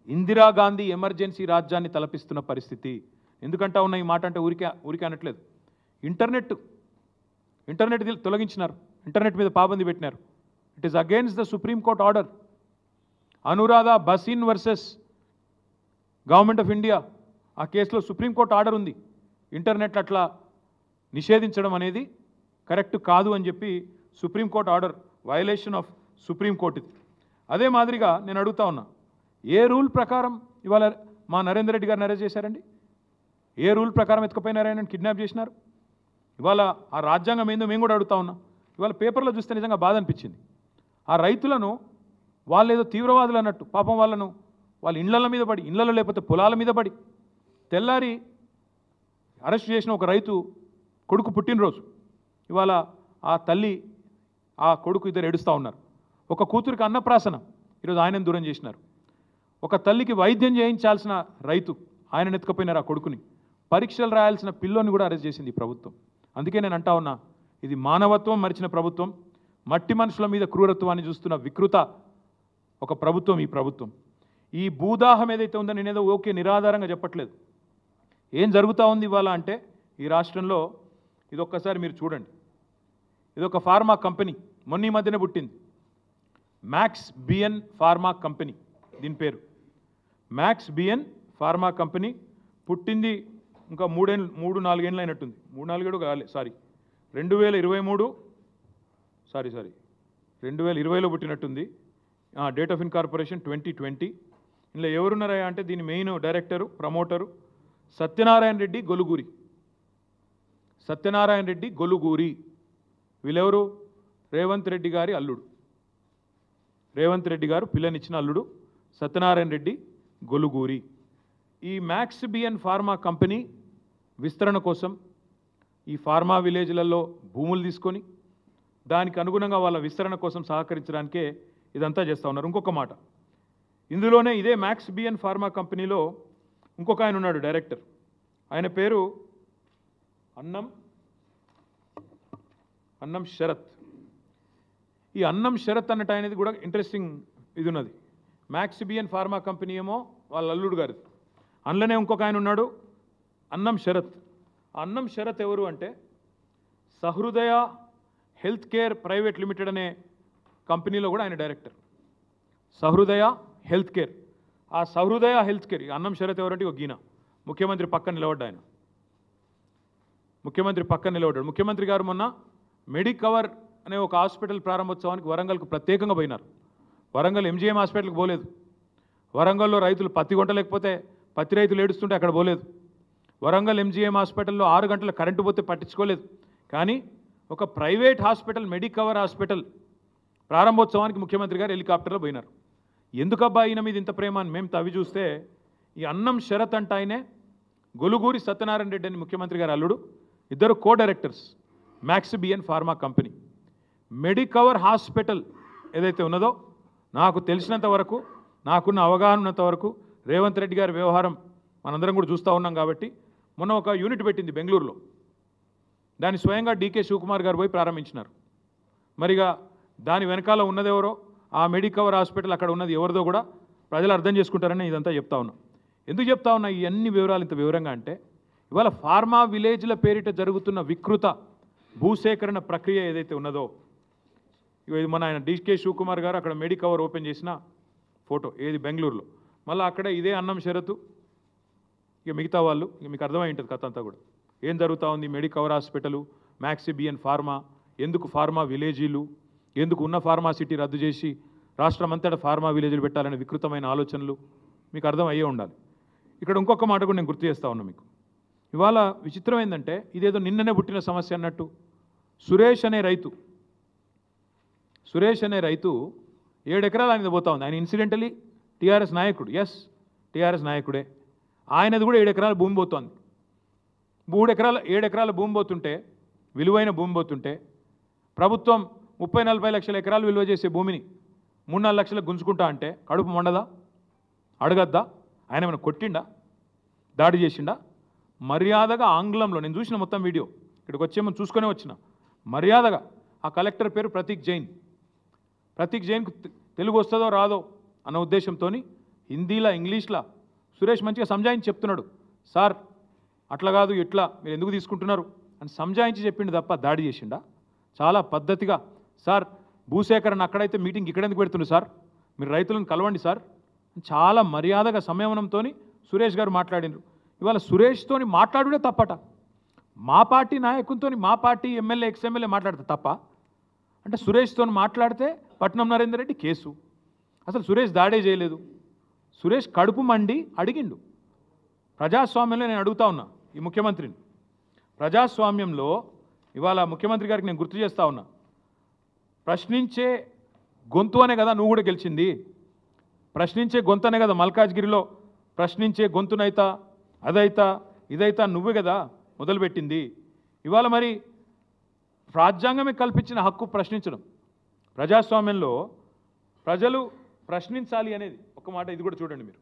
ఇందిరాగాంధీ ఎమర్జెన్సీ రాజ్యాన్ని తలపిస్తున్న పరిస్థితి. ఎందుకంటా ఉన్న ఈ మాట అంటే ఊరికే అనట్లేదు. ఇంటర్నెట్ తొలగించినారు, ఇంటర్నెట్ మీద పాబంది పెట్టినారు. It is against the supreme court order. Anuradha Bhasin versus government of India, ఆ కేసులో సుప్రీంకోర్టు ఆర్డర్ ఉంది. ఇంటర్నెట్ అట్లా నిషేధించడం అనేది కరెక్ట్ కాదు అని చెప్పి supreme court order, violation of supreme court. అదే మాదిరిగా నేను అడుగుతా ఉన్నా, ఏ రూల్ ప్రకారం ఇవాళ మా నరేందర్ రెడ్డి గారిని అరెస్ట్ చేశారండి? ఏ రూల్ ప్రకారం ఎత్తుకుపోయినారని కిడ్నాప్ చేసినారు? ఇవాళ ఆ రాజ్యాంగం ఏందో మేము కూడా అడుగుతా ఉన్నాం. ఇవాళ పేపర్లో చూస్తే నిజంగా బాధ అనిపించింది. ఆ రైతులను వాళ్ళు ఏదో తీవ్రవాదులు అన్నట్టు, పాపం వాళ్ళను వాళ్ళ ఇళ్ల మీద పడి, ఇళ్లలో లేకపోతే పొలాల మీద పడి, తెల్లారి అరెస్ట్ చేసిన ఒక రైతు కొడుకు పుట్టినరోజు, ఇవాళ ఆ తల్లి ఆ కొడుకు ఇద్దరు ఏడుస్తూ ఉన్నారు. ఒక కూతురికి అన్నప్రాసన, ఈరోజు ఆయనను దూరం చేసినారు. ఒక తల్లికి వైద్యం చేయించాల్సిన రైతు, ఆయన ఎత్తుకపోయినారు ఆ కొడుకుని. పరీక్షలు రాయాల్సిన పిల్లోని కూడా అరెస్ట్ చేసింది ఈ ప్రభుత్వం. అందుకే నేను అంటా ఉన్నా, ఇది మానవత్వం మరిచిన ప్రభుత్వం. మట్టి మనుషుల మీద క్రూరత్వాన్ని చూస్తున్న వికృత ఒక ప్రభుత్వం ఈ ప్రభుత్వం. ఈ భూదాహం ఏదైతే ఉందో నేనేదో ఓకే నిరాధారంగా చెప్పట్లేదు. ఏం జరుగుతూ ఉంది ఇవాళ అంటే ఈ రాష్ట్రంలో ఇదొక్కసారి మీరు చూడండి. ఇదొక ఫార్మా కంపెనీ మొన్న ఈ మధ్యనే పుట్టింది, మ్యాక్స్ బిఎన్ ఫార్మా కంపెనీ. దీని పేరు మ్యాక్స్ బిఎన్ ఫార్మా కంపెనీ. పుట్టింది ఇంకా 3-4 ఏళ్ళు అయినట్టుంది. 3-4 కాలే, సారీ 2020లో పుట్టినట్టుంది. Date of incorporation 2020. ఇందులో ఎవరున్నారా అంటే దీని main director promoter Satyanarayana Reddy Goluguri. Satyanarayana Reddy Goluguri వీళ్ళెవరు? రేవంత్ రెడ్డి గారి అల్లుడు. రేవంత్ రెడ్డి గారు పిల్లనిచ్చిన అల్లుడు సత్యనారాయణ రెడ్డి గొలుగూరి. ఈ మ్యాక్స్ బిఎన్ ఫార్మా కంపెనీ విస్తరణ కోసం ఈ ఫార్మా విలేజ్లలో భూములు తీసుకొని దానికి అనుగుణంగా వాళ్ళ విస్తరణ కోసం సహకరించడానికే ఇదంతా చేస్తూ ఉన్నారు. ఇంకొక మాట, ఇందులోనే ఇదే మ్యాక్స్ బిఎన్ ఫార్మా కంపెనీలో ఇంకొక ఆయన ఉన్నాడు డైరెక్టర్. ఆయన పేరు అన్నం శరత్. ఈ అన్నం శరత్ అన్నట్టు అనేది కూడా ఇంట్రెస్టింగ్ ఇది ఉన్నది. మ్యాక్స్ బిఎన్ ఫార్మా కంపెనీ ఏమో వాళ్ళ అల్లుడు గారిది. అందులోనే ఇంకొక ఆయన ఉన్నాడు అన్నం శరత్. అన్నం శరత్ ఎవరు అంటే సహృదయ హెల్త్ కేర్ ప్రైవేట్ లిమిటెడ్ అనే కంపెనీలో కూడా ఆయన డైరెక్టర్. సహృదయ health care. ఆ సహృదయ హెల్త్ కేర్ అన్నం శరత్ ఎవరంటే ఒక గీన ముఖ్యమంత్రి పక్కన నిలబడ్డా. ఆయన ముఖ్యమంత్రి పక్కన నిలబడ్డాడు. ముఖ్యమంత్రి గారు మొన్న మెడికవర్ అనే ఒక హాస్పిటల్ ప్రారంభోత్సవానికి వరంగల్కు ప్రత్యేకంగా పోయినారు. వరంగల్ ఎంజీఎం హాస్పిటల్కి పోలేదు. వరంగల్లో రైతులు పత్తి కొంట లేకపోతే పత్తి రైతులు ఏడుస్తుంటే అక్కడ పోలేదు. వరంగల్ ఎంజీఎం హాస్పిటల్లో 6 గంటల కరెంటు పోతే పట్టించుకోలేదు. కానీ ఒక ప్రైవేట్ హాస్పిటల్ మెడికవర్ హాస్పిటల్ ప్రారంభోత్సవానికి ముఖ్యమంత్రి గారు హెలికాప్టర్లో పోయినారు. ఎందుకబ్బా ఈయన మీద ఇంత ప్రేమ అని మేము తవ్వి చూస్తే ఈ అన్నం శరత్ అంట ఆయనే గొలుగూరి సత్యనారాయణ రెడ్డి అని ముఖ్యమంత్రి గారు అల్లుడు. ఇద్దరు co directors Max BN pharma company. Medicover hospital ఏదైతే ఉన్నదో నాకు తెలిసినంత వరకు, నాకున్న అవగాహన ఉన్నంత వరకు రేవంత్ రెడ్డి గారి వ్యవహారం మనందరం కూడా చూస్తూ ఉన్నాం కాబట్టి మొన్న ఒక యూనిట్ పెట్టింది బెంగళూరులో. దాన్ని స్వయంగా డీకే శివకుమార్ గారు పోయి ప్రారంభించినారు. మరిగా దాని వెనకాల ఉన్నదెవరో, ఆ మెడికవర్ హాస్పిటల్ అక్కడ ఉన్నది ఎవరిదో కూడా ప్రజలు అర్థం చేసుకుంటారని ఇదంతా చెప్తా ఉన్నాం. ఎందుకు చెప్తా ఉన్నా ఈ అన్ని వివరాలు ఇంత వివరంగా అంటే ఇవాళ ఫార్మా విలేజ్ల పేరిట జరుగుతున్న వికృత భూసేకరణ ప్రక్రియ ఏదైతే ఉన్నదో, ఇది మన ఆయన డీకే శివకుమార్ గారు అక్కడ మెడికవర్ ఓపెన్ చేసిన ఫోటో ఏది బెంగళూరులో. మళ్ళీ అక్కడే ఇదే అన్నం షరతు, ఇక మిగతా వాళ్ళు, ఇక మీకు అర్థమై ఉంటుంది కథ అంతా కూడా ఏం జరుగుతూ ఉంది. Medicover hospital, Max BN pharma, ఎందుకు ఫార్మా విలేజీలు, ఎందుకు ఉన్న ఫార్మా సిటీ రద్దు చేసి రాష్ట్రమంతటా ఫార్మా విలేజ్లు పెట్టాలనే వికృతమైన ఆలోచనలు మీకు అర్థం అయ్యే ఉండాలి. ఇక్కడ ఇంకొక మాట కూడా నేను గుర్తు చేస్తా ఉన్నా మీకు. ఇవాళ విచిత్రం ఏంటంటే ఇదేదో నిన్ననే పుట్టిన సమస్య అన్నట్టు సురేష్ అనే రైతు 7 ఎకరాలు ఆయన పోతా ఉంది. ఆయన ఇన్సిడెంటలీ టీఆర్ఎస్ నాయకుడు, ఎస్ టీఆర్ఎస్ నాయకుడే. ఆయనది కూడా 7 ఎకరాల భూమి పోతోంది. 7 ఎకరాల భూమి పోతుంటే, విలువైన భూమి పోతుంటే ప్రభుత్వం 30-40 లక్షల ఎకరాలు విలువ చేసే భూమిని 3-4 లక్షలకు గుంజుకుంటా అంటే కడుపు మొండదా? అడగద్దా? ఆయన ఏమైనా కొట్టిండా? దాడి చేసిండా? మర్యాదగా ఆంగ్లంలో నేను చూసిన మొత్తం వీడియో, ఇక్కడికి వచ్చేమో చూసుకునే వచ్చిన, మర్యాదగా ఆ కలెక్టర్ పేరు ప్రతీక్ జైన్కు తెలుగు వస్తుందో రాదో అన్న ఉద్దేశంతో హిందీలా ఇంగ్లీష్లా సురేష్ మంచిగా సంజాయించి చెప్తున్నాడు. సార్ అట్లా కాదు, ఇట్లా మీరు ఎందుకు తీసుకుంటున్నారు అని సంజాయించి చెప్పిండు తప్ప దాడి చేసిండా? చాలా పద్ధతిగా, సార్ భూసేకరణ అక్కడైతే మీటింగ్ ఇక్కడ ఎందుకు పెడుతున్నారు సార్, మీరు రైతులను కలవండి సార్, చాలా మర్యాదగా సంయమనంతో సురేష్ గారు మాట్లాడినారు. ఇవాళ సురేష్తోని మాట్లాడుడే తప్పట. మా పార్టీ నాయకునితో, మా పార్టీ ఎమ్మెల్యే ఎక్స్ఎమ్మెల్యే మాట్లాడితే తప్ప అంటే సురేష్తో మాట్లాడితే పట్నం నరేందర్ రెడ్డి కేసు. అసలు సురేష్ దాడే చేయలేదు. సురేష్ కడుపు మండి అడిగిండు. ప్రజాస్వామ్యంలో నేను అడుగుతా ఉన్నా ఈ ముఖ్యమంత్రిని, ప్రజాస్వామ్యంలో ఇవాళ ముఖ్యమంత్రి గారికి నేను గుర్తు చేస్తా ఉన్నా, ప్రశ్నించే గొంతు అనే కదా నువ్వు కూడా గెలిచింది. ప్రశ్నించే గొంతనే కదా మల్కాజ్గిరిలో ప్రశ్నించే గొంతునైతా అదైతా ఇదైతా నువ్వే కదా మొదలుపెట్టింది. ఇవాళ మరి రాజ్యాంగమే కల్పించిన హక్కు ప్రశ్నించడం. ప్రజాస్వామ్యంలో ప్రజలు ప్రశ్నించాలి అనేది ఒక మాట. ఇది కూడా చూడండి మీరు,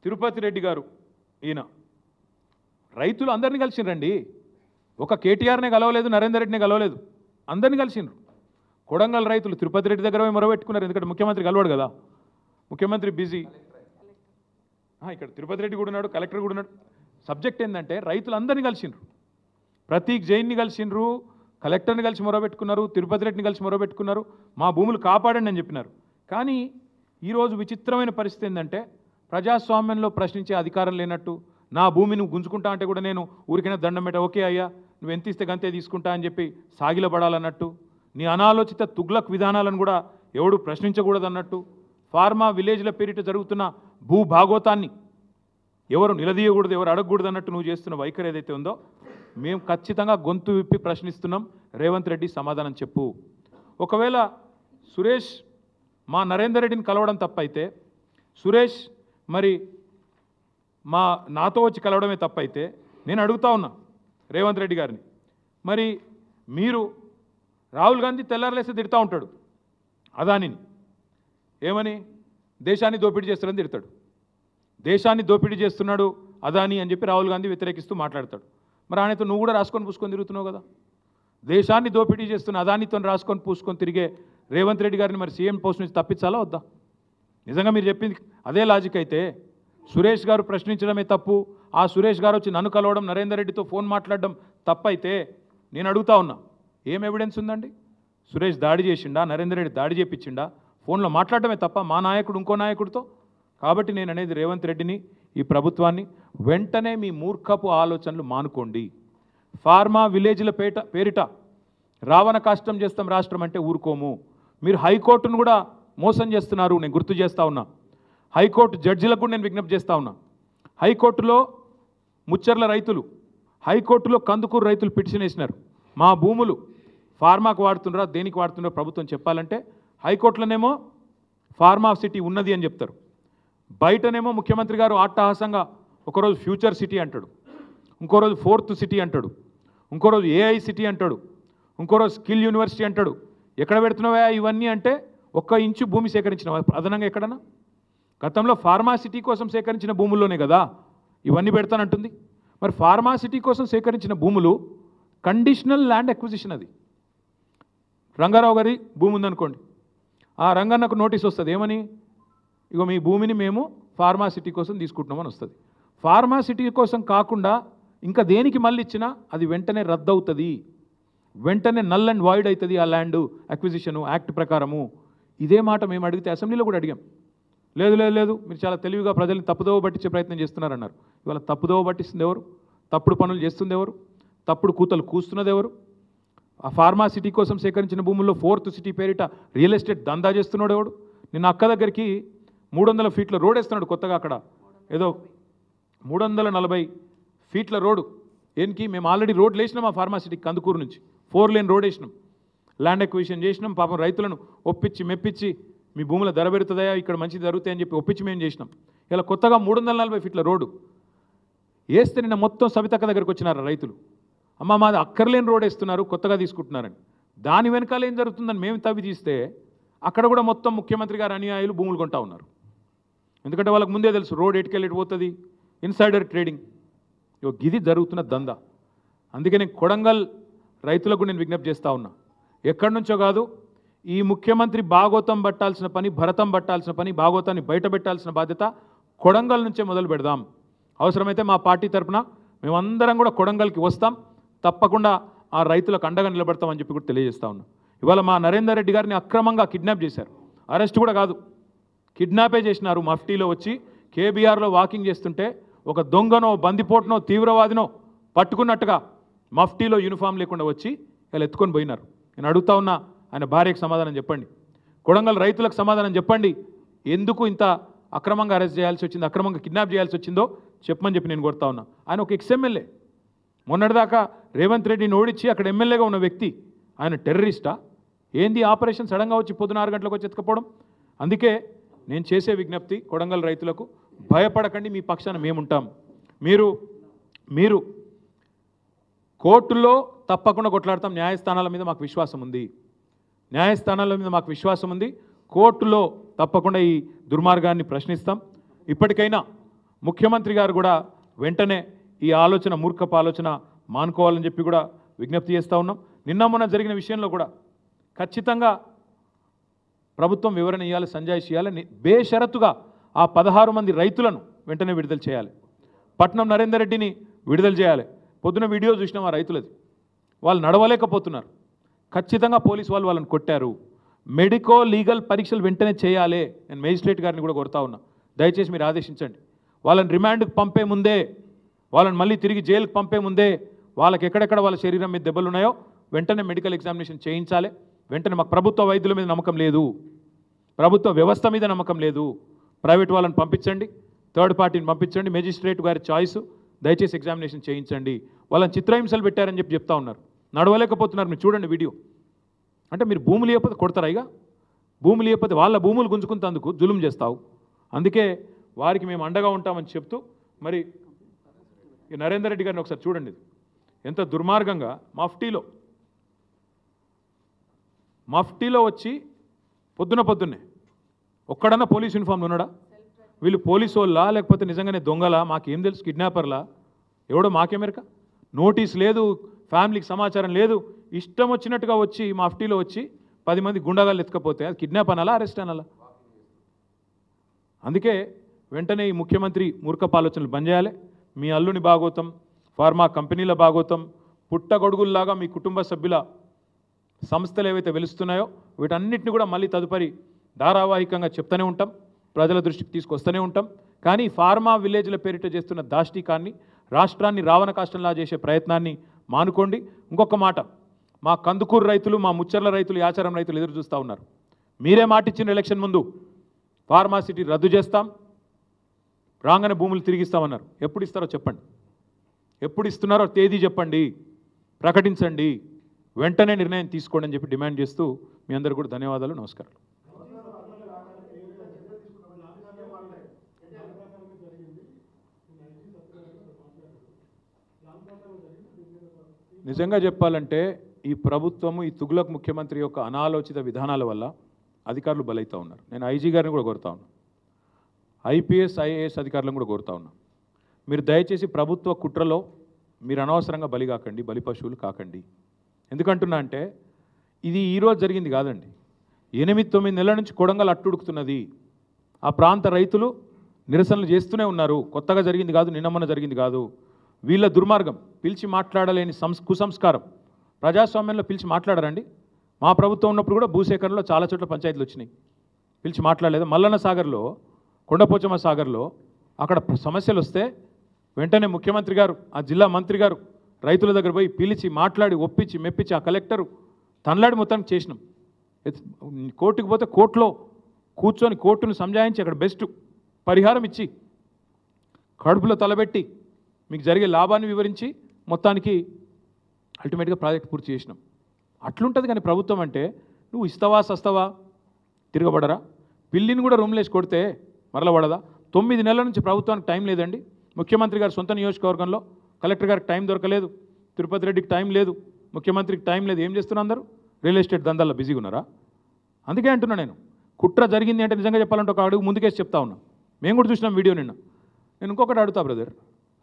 తిరుపతి రెడ్డి గారు ఈయన రైతులు అందరినీ కలిసిండ్రండి. ఒక కేటీఆర్నే కలవలేదు, నరేందర్ రెడ్డినే కలవలేదు, అందరినీ కలిసిండ్రు. కొడంగల్ రైతులు తిరుపతి రెడ్డి దగ్గర పోయి మొరబెట్టుకున్నారు, ఎందుకంటే ముఖ్యమంత్రి కలవాడు కదా, ముఖ్యమంత్రి బిజీ. ఇక్కడ తిరుపతి రెడ్డి కూడా ఉన్నాడు, కలెక్టర్ కూడా ఉన్నాడు. సబ్జెక్ట్ ఏంటంటే రైతులందరినీ కలిసిండ్రు, ప్రతీక్ జైన్ని కలిసిండ్రు, కలెక్టర్ని కలిసి మొరబెట్టుకున్నారు, తిరుపతి రెడ్డిని కలిసి మొరబెట్టుకున్నారు, మా భూములు కాపాడండి అని చెప్పినారు. కానీ ఈరోజు విచిత్రమైన పరిస్థితి ఏంటంటే ప్రజాస్వామ్యంలో ప్రశ్నించే అధికారం లేనట్టు, నా భూమి నువ్వు గుంజుకుంటా అంటే కూడా నేను ఊరికైనా దండం పెట్ట, ఓకే అయ్యా నువ్వు ఎంత ఇస్తే గంతే తీసుకుంటా అని చెప్పి సాగిలపడాలన్నట్టు, నీ అనాలోచిత తుగ్లక్ విధానాలను కూడా ఎవడు ప్రశ్నించకూడదన్నట్టు, ఫార్మా విలేజ్ల పేరిట జరుగుతున్న భూభాగోతాన్ని ఎవరు నిలదీయకూడదు, ఎవరు అడగకూడదు అన్నట్టు నువ్వు చేస్తున్న వైఖరి ఏదైతే ఉందో మేము ఖచ్చితంగా గొంతు విప్పి ప్రశ్నిస్తున్నాం. రేవంత్ రెడ్డి సమాధానం చెప్పు. ఒకవేళ సురేష్ మా నరేందర్ రెడ్డిని కలవడం తప్పైతే, సురేష్ మరి నాతో వచ్చి కలవడమే తప్పైతే నేను అడుగుతా ఉన్నా రేవంత్ రెడ్డి గారిని, మరి మీరు రాహుల్ గాంధీ తెల్లారలేస్తే తిడతా ఉంటాడు అదానిని, ఏమని దేశాన్ని దోపిడీ చేస్తాడని తిడతాడు, దేశాన్ని దోపిడీ చేస్తున్నాడు అదాని అని చెప్పి రాహుల్ గాంధీ వ్యతిరేకిస్తూ మాట్లాడతాడు. మరి ఆయనతో నువ్వు కూడా రాసుకొని పూసుకొని తిరుగుతున్నావు కదా, దేశాన్ని దోపిడీ చేస్తున్న అదానితో రాసుకొని పూసుకొని తిరిగే రేవంత్ రెడ్డి గారిని మరి సీఎం పోస్ట్ నుంచి తప్పించాలా వద్దా? నిజంగా మీరు చెప్పింది అదే లాజిక్ అయితే సురేష్ గారు ప్రశ్నించడమే తప్పు, ఆ సురేష్ గారు వచ్చి నన్ను కలవడం, నరేందర్ రెడ్డితో ఫోన్ మాట్లాడడం తప్పైతే నేను అడుగుతా ఉన్నా, ఏం ఎవిడెన్స్ ఉందండి? సురేష్ దాడి చేసిండా, నరేందర్ రెడ్డి దాడి చేపించిండా? ఫోన్లో మాట్లాడటమే తప్ప మా నాయకుడు ఇంకో నాయకుడితో. కాబట్టి నేను అనేది రేవంత్ రెడ్డిని, ఈ ప్రభుత్వాన్ని, వెంటనే మీ మూర్ఖపు ఆలోచనలు మానుకోండి. ఫార్మా విలేజ్ల పేరిట రావణ కాష్టం చేస్తాం రాష్ట్రం అంటే ఊరుకోము. మీరు హైకోర్టును కూడా మోసం చేస్తున్నారు, నేను గుర్తు చేస్తూ ఉన్నా. హైకోర్టు జడ్జిలకు కూడా నేను విజ్ఞప్తి చేస్తూ ఉన్నా. హైకోర్టులో ముచ్చర్ల రైతులు, హైకోర్టులో కందుకూరు రైతులు పిటిషన్ వేసినారు, మా భూములు ఫార్మాకు వాడుతున్నారా దేనికి వాడుతున్నారో ప్రభుత్వం చెప్పాలంటే, హైకోర్టులోనేమో ఫార్మా సిటీ ఉన్నది అని చెప్తారు, బయటనేమో ముఖ్యమంత్రి గారు అట్టహాసంగా ఒకరోజు ఫ్యూచర్ సిటీ అంటాడు, ఇంకో రోజు ఫోర్త్ సిటీ అంటాడు, ఇంకో రోజు ఏఐ సిటీ అంటాడు, ఇంకో రోజు స్కిల్ యూనివర్సిటీ అంటాడు. ఎక్కడ పెడుతున్నావా ఇవన్నీ అంటే, ఒక్క ఇంచు భూమి సేకరించినవా అదనంగా ఎక్కడన్నా? గతంలో ఫార్మా సిటీ కోసం సేకరించిన భూముల్లోనే కదా ఇవన్నీ పెడతానంటుంది. మరి ఫార్మా సిటీ కోసం సేకరించిన భూములు కండిషనల్ ల్యాండ్ అక్విజిషన్. అది రంగారావు గారి భూమి ఉందనుకోండి, ఆ రంగన్నకు నోటీస్ వస్తుంది, ఏమని, ఇగో మీ భూమిని మేము ఫార్మా సిటీ కోసం తీసుకుంటున్నామని వస్తుంది. ఫార్మా సిటీ కోసం కాకుండా ఇంకా దేనికి మళ్ళీ ఇచ్చినా అది వెంటనే రద్దు అవుతుంది, వెంటనే నల్ అండ్ వాయిడ్ అవుతుంది ఆ ల్యాండ్ అక్విజిషను యాక్ట్ ప్రకారము. ఇదే మాట మేము అడిగితే అసెంబ్లీలో కూడా అడిగాం. లేదు లేదు లేదు మీరు చాలా తెలివిగా ప్రజల్ని తప్పుదోవ పట్టించే ప్రయత్నం చేస్తున్నారన్నారు. ఇవాళ తప్పుదోవ పట్టిస్తుంది ఎవరు? తప్పుడు పనులు చేస్తుంది ఎవరు? తప్పుడు కూతలు కూస్తున్నది ఎవరు? ఆ ఫార్మా సిటీ కోసం సేకరించిన భూముల్లో ఫోర్త్ సిటీ పేరిట రియల్ ఎస్టేట్ దందా చేస్తున్నాడు ఎవడు? నిన్న అక్క దగ్గరికి 300 ఫీట్ల రోడ్ వేస్తున్నాడు కొత్తగా, అక్కడ ఏదో 340 ఫీట్ల రోడ్డు. ఏనికి మేము ఆల్రెడీ రోడ్లు వేసినాం ఆ ఫార్మా సిటీకి, కందుకూరు నుంచి 4 లేన్ రోడ్ వేసినాం, ల్యాండ్ ఎక్విజిషన్ చేసినాం. పాపం రైతులను ఒప్పించి మెప్పించి మీ భూముల ధర పెరుగుతుందా, ఇక్కడ మంచిది జరుగుతాయని చెప్పి ఒప్పించి మేము చేసినాం. ఇలా కొత్తగా 340 ఫీట్ల రోడ్డు వేస్తే నిన్న మొత్తం సవితక్క దగ్గరికి వచ్చినారు రైతులు, అమ్మ మాది అక్కర్లేని రోడ్ వేస్తున్నారు కొత్తగా తీసుకుంటున్నారని. దాని వెనకాల ఏం జరుగుతుందని మేము తవ్వి తీస్తే అక్కడ కూడా మొత్తం ముఖ్యమంత్రి గారు అనుయాయులు భూములు కొంటా ఉన్నారు. ఎందుకంటే వాళ్ళకి ముందే తెలుసు రోడ్ ఎటుకెళ్ళి పోతుంది, ఇన్సైడర్ ట్రేడింగ్. ఇది జరుగుతున్న దందా. అందుకే నేను కొడంగల్ రైతులకు నేను విజ్ఞప్తి చేస్తూ ఉన్నా, ఎక్కడి నుంచో కాదు, ఈ ముఖ్యమంత్రి భాగోతం పట్టాల్సిన పని, భరతం పట్టాల్సిన పని, భాగోతాన్ని బయట పెట్టాల్సిన బాధ్యత కొడంగల్ నుంచే మొదలు పెడదాం. అవసరమైతే మా పార్టీ తరఫున మేమందరం కూడా కొడంగల్కి వస్తాం, తప్పకుండా ఆ రైతులకు అండగా నిలబడతామని చెప్పి కూడా తెలియజేస్తా ఉన్నాం. ఇవాళ మా నరేందర్ రెడ్డి గారిని అక్రమంగా కిడ్నాప్ చేశారు, అరెస్ట్ కూడా కాదు, కిడ్నాపే చేసినారు. మఫ్టీలో వచ్చి కేబీఆర్లో వాకింగ్ చేస్తుంటే ఒక దొంగనో బందిపోటునో తీవ్రవాదినో పట్టుకున్నట్టుగా మఫ్టీలో యూనిఫామ్ లేకుండా వచ్చి ఇలా ఎత్తుకొని పోయినారు. నేను అడుగుతా ఉన్నా, ఆయన భార్యకు సమాధానం చెప్పండి, కొడంగల్ రైతులకు సమాధానం చెప్పండి, ఎందుకు ఇంత అక్రమంగా అరెస్ట్ చేయాల్సి వచ్చింది, అక్రమంగా కిడ్నాప్ చేయాల్సి వచ్చిందో చెప్పమని చెప్పి నేను కోరుతా ఉన్నా. ఆయన ఒక ఎక్స్ఎమ్మెల్యే, మొన్నటిదాకా రేవంత్ రెడ్డిని ఓడించి అక్కడ ఎమ్మెల్యేగా ఉన్న వ్యక్తి, ఆయన టెర్రరిస్టా ఏంది? ఆపరేషన్ సడన్గా వచ్చి పొద్దున 6 గంటలకు వచ్చి ఎత్తుకపోవడం. అందుకే నేను చేసే విజ్ఞప్తి కొడంగల్ రైతులకు, భయపడకండి, మీ పక్షాన మేముంటాం. మీరు కోర్టుల్లో తప్పకుండా కొట్లాడతాం, న్యాయస్థానాల మీద మాకు విశ్వాసం ఉంది, న్యాయస్థానాల మీద మాకు విశ్వాసం ఉంది, కోర్టులో తప్పకుండా ఈ దుర్మార్గాన్ని ప్రశ్నిస్తాం. ఇప్పటికైనా ముఖ్యమంత్రి గారు కూడా వెంటనే ఈ ఆలోచన, మూర్ఖపు ఆలోచన మానుకోవాలని చెప్పి కూడా విజ్ఞప్తి చేస్తూ ఉన్నాం. నిన్న మొన్న జరిగిన విషయంలో కూడా ఖచ్చితంగా ప్రభుత్వం వివరణ ఇవ్వాలి, సంజాయిషి ఇవ్వాలి. బేషరతుగా ఆ 16 మంది రైతులను వెంటనే విడుదల చేయాలి. పట్నం నరేందర్ రెడ్డిని విడుదల చేయాలి. పొద్దున వీడియో చూసినాం ఆ రైతులది. వాళ్ళు నడవలేకపోతున్నారు. ఖచ్చితంగా పోలీసు వాళ్ళు వాళ్ళని కొట్టారు. మెడికో లీగల్ పరీక్షలు వెంటనే చేయాలి. నేను మేజిస్ట్రేట్ గారిని కూడా కొడతా ఉన్నా, దయచేసి మీరు ఆదేశించండి. వాళ్ళని రిమాండ్కి పంపే ముందే, వాళ్ళని మళ్ళీ తిరిగి జైలుకి పంపే ముందే వాళ్ళకి ఎక్కడెక్కడ వాళ్ళ శరీరం మీద దెబ్బలు ఉన్నాయో వెంటనే మెడికల్ ఎగ్జామినేషన్ చేయించాలి. వెంటనే మాకు ప్రభుత్వ వైద్యుల మీద నమ్మకం లేదు, ప్రభుత్వ వ్యవస్థ మీద నమ్మకం లేదు. ప్రైవేట్ వాళ్ళని పంపించండి, థర్డ్ పార్టీని పంపించండి, మేజిస్ట్రేట్ గారి చాయిస్. దయచేసి ఎగ్జామినేషన్ చేయించండి. వాళ్ళని చిత్రహింసలు పెట్టారని చెప్పి చెప్తా ఉన్నారు. నడవలేకపోతున్నారు. మీరు చూడండి వీడియో. అంటే మీరు భూములు ఇవ్వకపోతే కొడతారా? ఇక భూములు ఇవ్వకపోతే వాళ్ళ భూములు గుంజుకుంటందుకు జులుం చేస్తావు. అందుకే వారికి మేము అండగా ఉంటామని చెప్తూ, మరి ఈ నరేందర్ రెడ్డి గారిని ఒకసారి చూడండి. ఎంత దుర్మార్గంగా మఫ్టీలో వచ్చి పొద్దున్నే ఒక్కడన్నా పోలీస్ యూనిఫామ్లు ఉన్నాడా? వీళ్ళు పోలీసు వాళ్ళా లేకపోతే నిజంగానే దొంగలా? మాకేం తెలుసు, కిడ్నాపర్లా? ఎవడో మాకేమెరక. నోటీస్ లేదు, ఫ్యామిలీకి సమాచారం లేదు, ఇష్టం వచ్చినట్టుగా వచ్చి మఫ్టీలో వచ్చి 10 మంది గుండాగాళ్ళు ఎత్తుకపోతే అది కిడ్నాప్ అనాలా, అరెస్ట్ అనాలా? అందుకే వెంటనే ఈ ముఖ్యమంత్రి మూర్ఖపు ఆలోచనలు బంద్ చేయాలి. మీ అల్లుని భాగోతం, ఫార్మా కంపెనీల భాగోతం, పుట్టగొడుగుల్లాగా మీ కుటుంబ సభ్యుల సంస్థలు ఏవైతే వెలుస్తున్నాయో వీటన్నిటిని కూడా మళ్ళీ తదుపరి ధారావాహికంగా చెప్తూనే ఉంటాం, ప్రజల దృష్టికి తీసుకొస్తూనే ఉంటాం. కానీ ఫార్మా విలేజ్ల పేరిట చేస్తున్న దాష్టికాన్ని, రాష్ట్రాన్ని రావణ కాష్టంలా చేసే ప్రయత్నాన్ని మానుకోండి. ఇంకొక మాట, మా కందుకూరు రైతులు, మా ముచ్చర్ల రైతులు, యాచారం రైతులు ఎదురు చూస్తూ ఉన్నారు. మీరే మాట ఇచ్చిన ఎలక్షన్ ముందు ఫార్మాసిటీ రద్దు చేస్తాం, రాగానే భూములు తిరిగిస్తామన్నారు. ఎప్పుడు ఇస్తారో చెప్పండి, ఎప్పుడు ఇస్తున్నారో తేదీ చెప్పండి, ప్రకటించండి, వెంటనే నిర్ణయం తీసుకోండి అని చెప్పి డిమాండ్ చేస్తూ మీ అందరూ కూడా ధన్యవాదాలు, నమస్కారం. నిజంగా చెప్పాలంటే ఈ ప్రభుత్వము, ఈ తుగ్లక్ ముఖ్యమంత్రి యొక్క అనాలోచిత విధానాల వల్ల అధికారులు బలైతా ఉన్నారు. నేను ఐజీ గారిని కూడా కోరుతా ఉన్నా, ఐపీఎస్ ఐఏఎస్ అధికారులను కూడా కోరుతా ఉన్నా, మీరు దయచేసి ప్రభుత్వ కుట్రలో మీరు అనవసరంగా బలి కాకండి, బలి పశువులు కాకండి. ఎందుకంటున్నా అంటే ఇది ఈరోజు జరిగింది కాదండి, 8-9 నెలల నుంచి కొడంగల్ అట్టుడుకుతున్నది. ఆ ప్రాంత రైతులు నిరసనలు చేస్తూనే ఉన్నారు. కొత్తగా జరిగింది కాదు, నిన్నమ్మన జరిగింది కాదు. వీళ్ళ దుర్మార్గం, పిలిచి మాట్లాడలేని కుసంస్కారం. ప్రజాస్వామ్యంలో పిలిచి మాట్లాడారండి? మా ప్రభుత్వం ఉన్నప్పుడు కూడా భూసేకరణలో చాలా చోట్ల పంచాయతీలు వచ్చినాయి, పిలిచి మాట్లాడలేదు. మల్లన్న సాగర్లో, కొండపోచమ్మ సాగర్లో అక్కడ సమస్యలు వస్తే వెంటనే ముఖ్యమంత్రి గారు, ఆ జిల్లా మంత్రి గారు రైతుల దగ్గర పోయి పిలిచి మాట్లాడి ఒప్పించి మెప్పించి ఆ కలెక్టరు తనలాడి మొత్తానికి చేసినాం. కోర్టుకు పోతే కోర్టులో కూర్చొని కోర్టును సంజాయించి అక్కడ బెస్ట్ పరిహారం ఇచ్చి కడుపులో తలబెట్టి మీకు జరిగే లాభాన్ని వివరించి మొత్తానికి అల్టిమేట్గా ప్రాజెక్ట్ పూర్తి చేసినాం. అట్లుంటుంది. కానీ ప్రభుత్వం అంటే నువ్వు ఇస్తావా సస్తావా, తిరగబడరా? పిల్లిని కూడా రూమ్లేసి కొడితే మరల పడదా? 9 నెలల నుంచి ప్రభుత్వానికి టైం లేదండి. ముఖ్యమంత్రి గారు సొంత నియోజకవర్గంలో కలెక్టర్ గారికి టైం దొరకలేదు, తిరుపతి రెడ్డికి టైం లేదు, ముఖ్యమంత్రికి టైం లేదు. ఏం చేస్తున్నారు అందరూ? రియల్ ఎస్టేట్ దందాల్లో బిజీగా ఉన్నారా? అందుకే అంటున్నా నేను, కుట్ర జరిగింది అంటే నిజంగా చెప్పాలంటే ఒక అడుగు ముందుకేసి చెప్తా ఉన్నా. మేము కూడా చూసినాం వీడియో నిన్న. నేను ఇంకొకటి అడుగుతా బ్రదర్,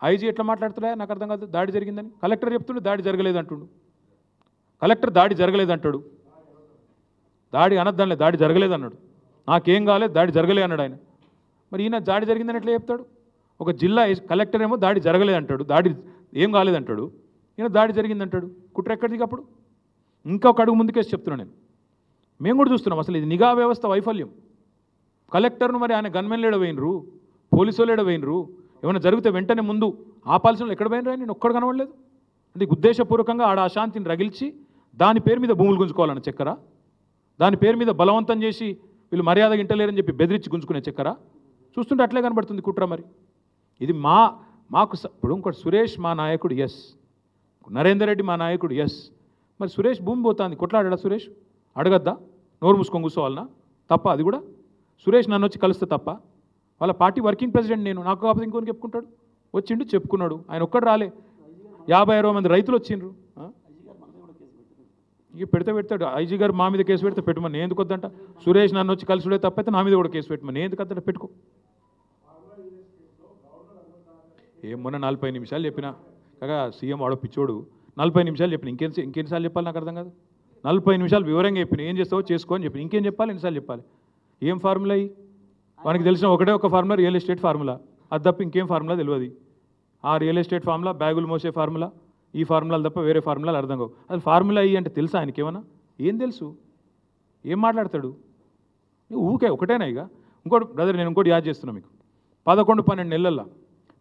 ఐజీ ఎట్లా మాట్లాడుతున్నా నాకు అర్థం కాదు. దాడి జరిగిందని కలెక్టర్ చెప్తుండే, దాడి జరగలేదు అంటుండు. కలెక్టర్ దాడి జరగలేదు అంటాడు, దాడి అనద్దానిలే, దాడి జరగలేదు అన్నాడు. నాకేం కాలేదు, దాడి జరగలేదు అన్నాడు ఆయన. మరి ఈయన దాడి జరిగిందని ఎట్లా చెప్తాడు? ఒక జిల్లా కలెక్టర్ ఏమో దాడి జరగలేదు అంటాడు, దాడి ఏం కాలేదంటాడు. ఈయన దాడి జరిగిందంటాడు. కుట్ర ఎక్కడిది అప్పుడు? ఇంకొక అడుగు ముందుకేసి చెప్తున్నాను నేను. మేము కూడా చూస్తున్నాం అసలు ఇది నిఘా వ్యవస్థ వైఫల్యం. కలెక్టర్ను మరి ఆయన గన్మెన్లు ఎడవేయినరు, పోలీసు వాళ్ళు ఎడవేయినరు. ఏమైనా జరిగితే వెంటనే ముందు ఆపాల్సిన వాళ్ళు ఎక్కడ పోయినరు? నేను ఒక్కడు కనబడలేదు. అంటే ఉద్దేశపూర్వకంగా ఆడ అశాంతిని రగిల్చి దాని పేరు మీద భూములు గుంజుకోవాలన్న చక్కర, దాని పేరు మీద బలవంతం చేసి వీళ్ళు మర్యాద ఇంటలేరని చెప్పి బెదిరించి గుంజుకునే చక్కర చూస్తుంటే అట్లే కనబడుతుంది కుట్ర. మరి ఇది మాకు ఇప్పుడు ఇంకోటి సురేష్ మా నాయకుడు, ఎస్. నరేందర్ రెడ్డి మా నాయకుడు, ఎస్. మరి సురేష్ భూమి పోతుంది, కొట్లాడా సురేష్? అడగద్దా? నోరు మూసుకొని కూర్చోవాలన్నా? తప్ప అది కూడా? సురేష్ నన్ను వచ్చి కలిస్తే తప్ప? వాళ్ళ పార్టీ వర్కింగ్ ప్రెసిడెంట్ నేను, నాకు కాకపోతే ఇంకొని చెప్పుకుంటాడు. వచ్చిండు చెప్పుకున్నాడు, ఆయన ఒక్కడు రాలే. 50-60 మంది రైతులు వచ్చిండ్రు. ఇక పెడతాడు ఐజీ గారు, మా మీద కేసు పెడితే పెట్టమని. నేను ఎందుకు వద్దంట? సురేష్ నన్ను వచ్చి కలిసిడే తప్పైతే నా మీద కూడా కేసు పెట్టమని. నేను ఎందుకు వద్దంట? పెట్టుకో. మొన్న 40 నిమిషాలు చెప్పినా కాగా సీఎం వాడో పిచ్చోడు, 40 నిమిషాలు చెప్పిన. ఇంకెన్నిసార్లు చెప్పాలి నాకు అర్థం కాదు. 40 నిమిషాలు వివరంగా చెప్పిన ఏం చేస్తావో చేసుకో అని చెప్పి ఇంకేం చెప్పాలి ఎన్నిసార్లు చెప్పాలి ఏం ఫార్ములా అయ్యి మనకి తెలిసిన ఒకటే ఒక ఫార్ములా రియల్ ఎస్టేట్ ఫార్ములా అది తప్ప ఇంకేం ఫార్ములా తెలియదు ఆ రియల్ ఎస్టేట్ ఫార్ములా బ్యాగులు మోసే ఫార్ములా ఈ ఫార్ములాలు తప్ప వేరే ఫార్ములాలు అర్థం కావు అది ఫార్ములా అయ్యి అంటే తెలుసా ఆయనకి ఏమన్నా ఏం తెలుసు ఏం మాట్లాడతాడు ఊకే ఒకటేనా ఇక ఇంకోటి బ్రదర్ నేను ఇంకోటి యాద్ చేస్తున్నా మీకు 11-12 నెలల్లో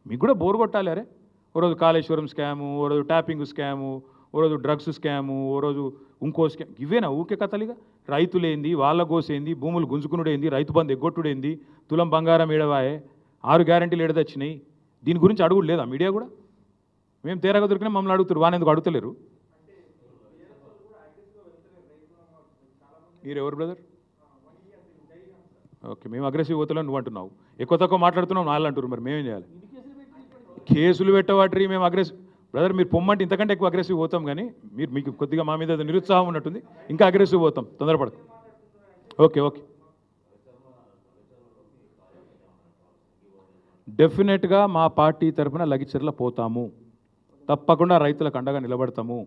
మీకు కూడా బోర్ కొట్టాలి అరే ఓ రోజు కాళేశ్వరం స్కాము ఓ రోజు ట్యాపింగ్ స్కాము ఓ రోజు డ్రగ్స్ స్కాము ఓ రోజు ఇంకో స్కామ్ ఇవేనా ఊకే కథలిగా రైతులేంది వాళ్ళ గోసేంది భూములు గుంజుకునుడేంది రైతు బంధు ఎగ్గొట్టుడేంది తులం బంగారం ఏడవాయే 6 గ్యారెంటీలు ఏడదొచ్చినాయి దీని గురించి అడుగుడు లేదా మీడియా కూడా మేము తేరగా దొరికినా మమ్మల్ని అడుగుతారు వాని ఎందుకు అడుగుతలేరు మీరు ఎవరు బ్రదర్ ఓకే మేము అగ్రెసివ్ పోతలేం నువ్వు అంటున్నావు ఎక్కువ తక్కువ మాట్లాడుతున్నావు నాళ్ళు అంటారు మరి మేమేం చేయాలి కేసులు పెట్టవాటి మేము అగ్రెసివ్ బ్రదర్ మీరు పొమ్మంటే ఇంతకంటే ఎక్కువ అగ్రెసివ్ పోతాం కానీ మీకు కొద్దిగా మా మీద నిరుత్సాహం ఉన్నట్టుంది ఇంకా అగ్రెసివ్ పోతాం తొందరపడదు ఓకే ఓకే డెఫినెట్గా మా పార్టీ తరఫున లగిచెర్ల పోతాము తప్పకుండా రైతులకు అండగా నిలబడతాము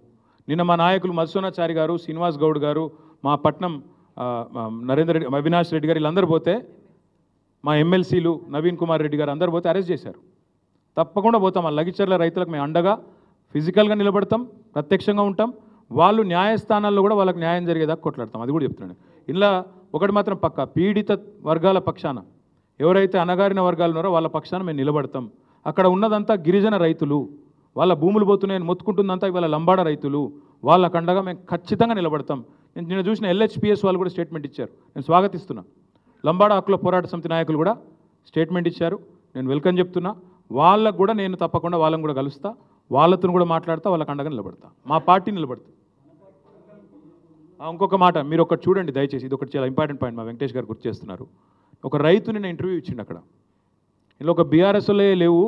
నిన్న మా నాయకులు మధుసూనాచారి గారు శ్రీనివాస్ గౌడ్ గారు మా పట్నం నరేందర్ రెడ్డి అవినాష్ రెడ్డి గారు వీళ్ళందరూ పోతే మా ఎమ్మెల్సీలు నవీన్ కుమార్ రెడ్డి గారు అందరూ పోతే అరెస్ట్ చేశారు తప్పకుండా పోతాం ఆ లగిచెర్ల రైతులకు మేము అండగా ఫిజికల్గా నిలబడతాం ప్రత్యక్షంగా ఉంటాం వాళ్ళు న్యాయస్థానాల్లో కూడా వాళ్ళకి న్యాయం జరిగేదాకా కొట్లాడతాం అది కూడా చెప్తున్నాను ఇలా ఒకటి మాత్రం పక్క పీడిత వర్గాల పక్షాన ఎవరైతే అణగారిన వర్గాలు ఉన్నారో వాళ్ళ పక్షాన మేము నిలబడతాం అక్కడ ఉన్నదంతా గిరిజన రైతులు వాళ్ళ భూములు పోతున్నాయని మొత్తుకుంటుందంతా ఇవాళ లంబాడ రైతులు వాళ్ళ కండగా మేము ఖచ్చితంగా నిలబడతాం నేను చూసిన ఎల్హెచ్పిఎస్ వాళ్ళు కూడా స్టేట్మెంట్ ఇచ్చారు నేను స్వాగతిస్తున్నా లంబాడ హక్కుల పోరాట సమితి నాయకులు కూడా స్టేట్మెంట్ ఇచ్చారు నేను వెల్కమ్ చెప్తున్నా వాళ్ళకు కూడా నేను తప్పకుండా వాళ్ళని కూడా కలుస్తా వాళ్ళతో కూడా మాట్లాడతా వాళ్ళ కండగా నిలబడతా మా పార్టీ నిలబడతా ఇంకొక మాట మీరు ఒకటి చూడండి దయచేసి ఇది ఒకటి చాలా ఇంపార్టెంట్ పాయింట్ మా వెంకటేష్ గారు గుర్తు చేస్తున్నారు ఒక రైతుని నేను ఇంటర్వ్యూ ఇచ్చిండు అక్కడ ఇలా ఒక బీఆర్ఎస్లో లేవు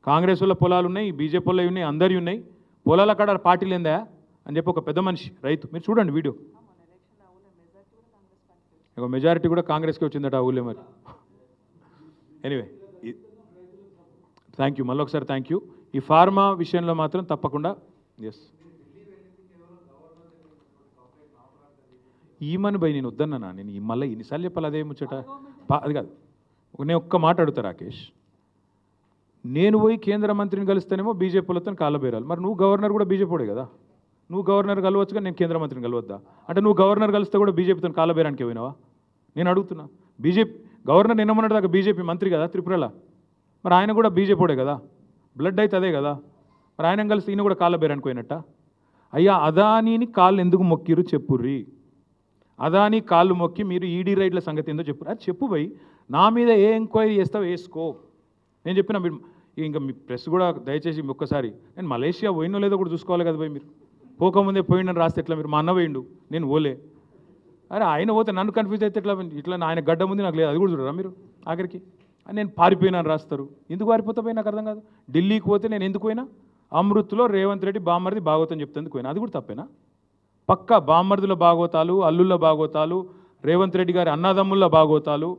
కాంగ్రెస్ వాళ్ళ పొలాలు ఉన్నాయి బీజేపీ వాళ్ళు ఉన్నాయి అందరి ఉన్నాయి పొలాల కాడ పార్టీలు ఏందా అని చెప్పి ఒక పెద్ద మనిషి రైతు మీరు చూడండి వీడియో ఒక మెజారిటీ కూడా కాంగ్రెస్కి వచ్చిందట ఆ ఊళ్ళో మరి ఎనీవే థ్యాంక్ యూ మళ్ళీ ఒకసారి థ్యాంక్ యూ ఈ ఫార్మా విషయంలో మాత్రం తప్పకుండా ఎస్ ఈమని భయ్ నేను వద్దన్నా నేను మళ్ళీ ఎన్నిసార్లు చెప్పాలి అదే ముచ్చట అది కాదు నేను ఒక్క మాట అడుగుతా రాకేష్ నేను పోయి కేంద్ర మంత్రిని కలుస్తానేమో బీజేపీలతో కాళ్ళబేరాలి మరి నువ్వు గవర్నర్ కూడా బీజేపీడే కదా నువ్వు గవర్నర్ కలవచ్చుగా నేను కేంద్ర మంత్రిని కలవద్దా అంటే నువ్వు గవర్నర్ కలిస్తే కూడా బీజేపీతో కాళ్ళబేరానికి పోయినావా నేను అడుగుతున్నా బీజేపీ గవర్నర్ నిన్న దాకా బీజేపీ మంత్రి కదా త్రిపురలో మరి ఆయన కూడా బీజేపీడే కదా బ్లడ్ అయితే అదే కదా మరి ఆయన కలిసి ఈయన కూడా కాళ్ళబేరానికి పోయినట్ట అయ్యా అదానీని కాళ్ళు ఎందుకు మొక్కిరు చెప్పుర్రి అదానీ కాళ్ళు మొక్కి మీరు ఈడీ రైట్ల సంగతి ఏందో చెప్పు అది చెప్పు పోయి నా మీద ఏ ఎంక్వైరీ చేస్తావు వేసుకో నేను చెప్పిన మీరు ఇంకా మీ ప్రెస్ కూడా దయచేసి ఒక్కసారి నేను మలేషియా పోయినో లేదో కూడా చూసుకోవాలి కదా పోయి మీరు పోకముందే పోయిండని రాస్తే ఎట్లా మీరు మా అన్న పోయిండు నేను పోలే అరే ఆయన పోతే నన్ను కన్ఫ్యూజ్ అయితే ఇట్లా ఆయన గడ్డ ముందు నాకు లేదు అది కూడా చూడరా మీరు ఆఖరికి నేను పారిపోయినాను రాస్తారు ఎందుకు పారిపోతా పోయి నాకు అర్థం కాదు ఢిల్లీకి పోతే నేను ఎందుకు పోయినా అమృత్లో రేవంత్ రెడ్డి బామ్మర్ది భాగవతం చెప్తేందుకు పోయినా అది కూడా తప్పేనా పక్క బామ్మర్దుల భాగవతాలు అల్లుళ్ళ భాగవతాలు రేవంత్ రెడ్డి గారి అన్నదమ్ముల భాగవతాలు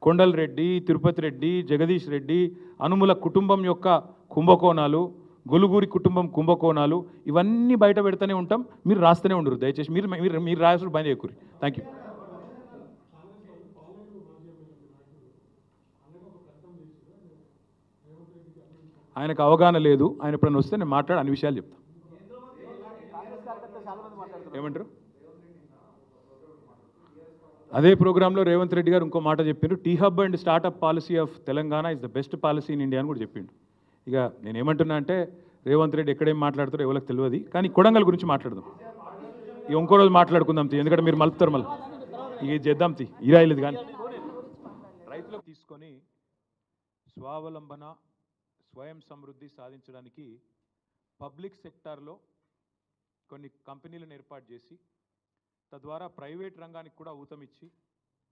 కొండల్ రెడ్డి తిరుపతి రెడ్డి జగదీష్ రెడ్డి అనుముల కుటుంబం యొక్క కుంభకోణాలు గొలుగూరి కుటుంబం కుంభకోణాలు ఇవన్నీ బయట పెడుతూనే ఉంటాం మీరు రాస్తూనే ఉండరు దయచేసి మీరు రాసుడు బంద్ చేయకూరి థ్యాంక్ యూ ఆయనకు అవగాహన లేదు ఆయన ఎప్పుడైనా వస్తే నేను మాట్లాడి అన్ని విషయాలు చెప్తాను ఏమంటారు అదే ప్రోగ్రాంలో రేవంత్ రెడ్డి గారు ఇంకో మాట చెప్పారు T hub and startup policy of Telangana is the best policy in India అని కూడా చెప్పిండు ఇక నేను ఏమంటున్నా అంటే రేవంత్ రెడ్డి ఎక్కడేం మాట్లాడతారో ఎవరికి తెలియదు కానీ కొడంగల్ గురించి మాట్లాడదాం ఇక ఇంకో రోజు మాట్లాడుకుందాం ఎందుకంటే మీరు మలుపుతారు మళ్ళీ ఇక చేద్దాం ఇరాయిలేదు కానీ రైతులకు తీసుకొని స్వావలంబన స్వయం సమృద్ధి సాధించడానికి పబ్లిక్ సెక్టార్లో కొన్ని కంపెనీలను ఏర్పాటు చేసి తద్వారా ప్రైవేట్ రంగానికి కూడా ఊతమిచ్చి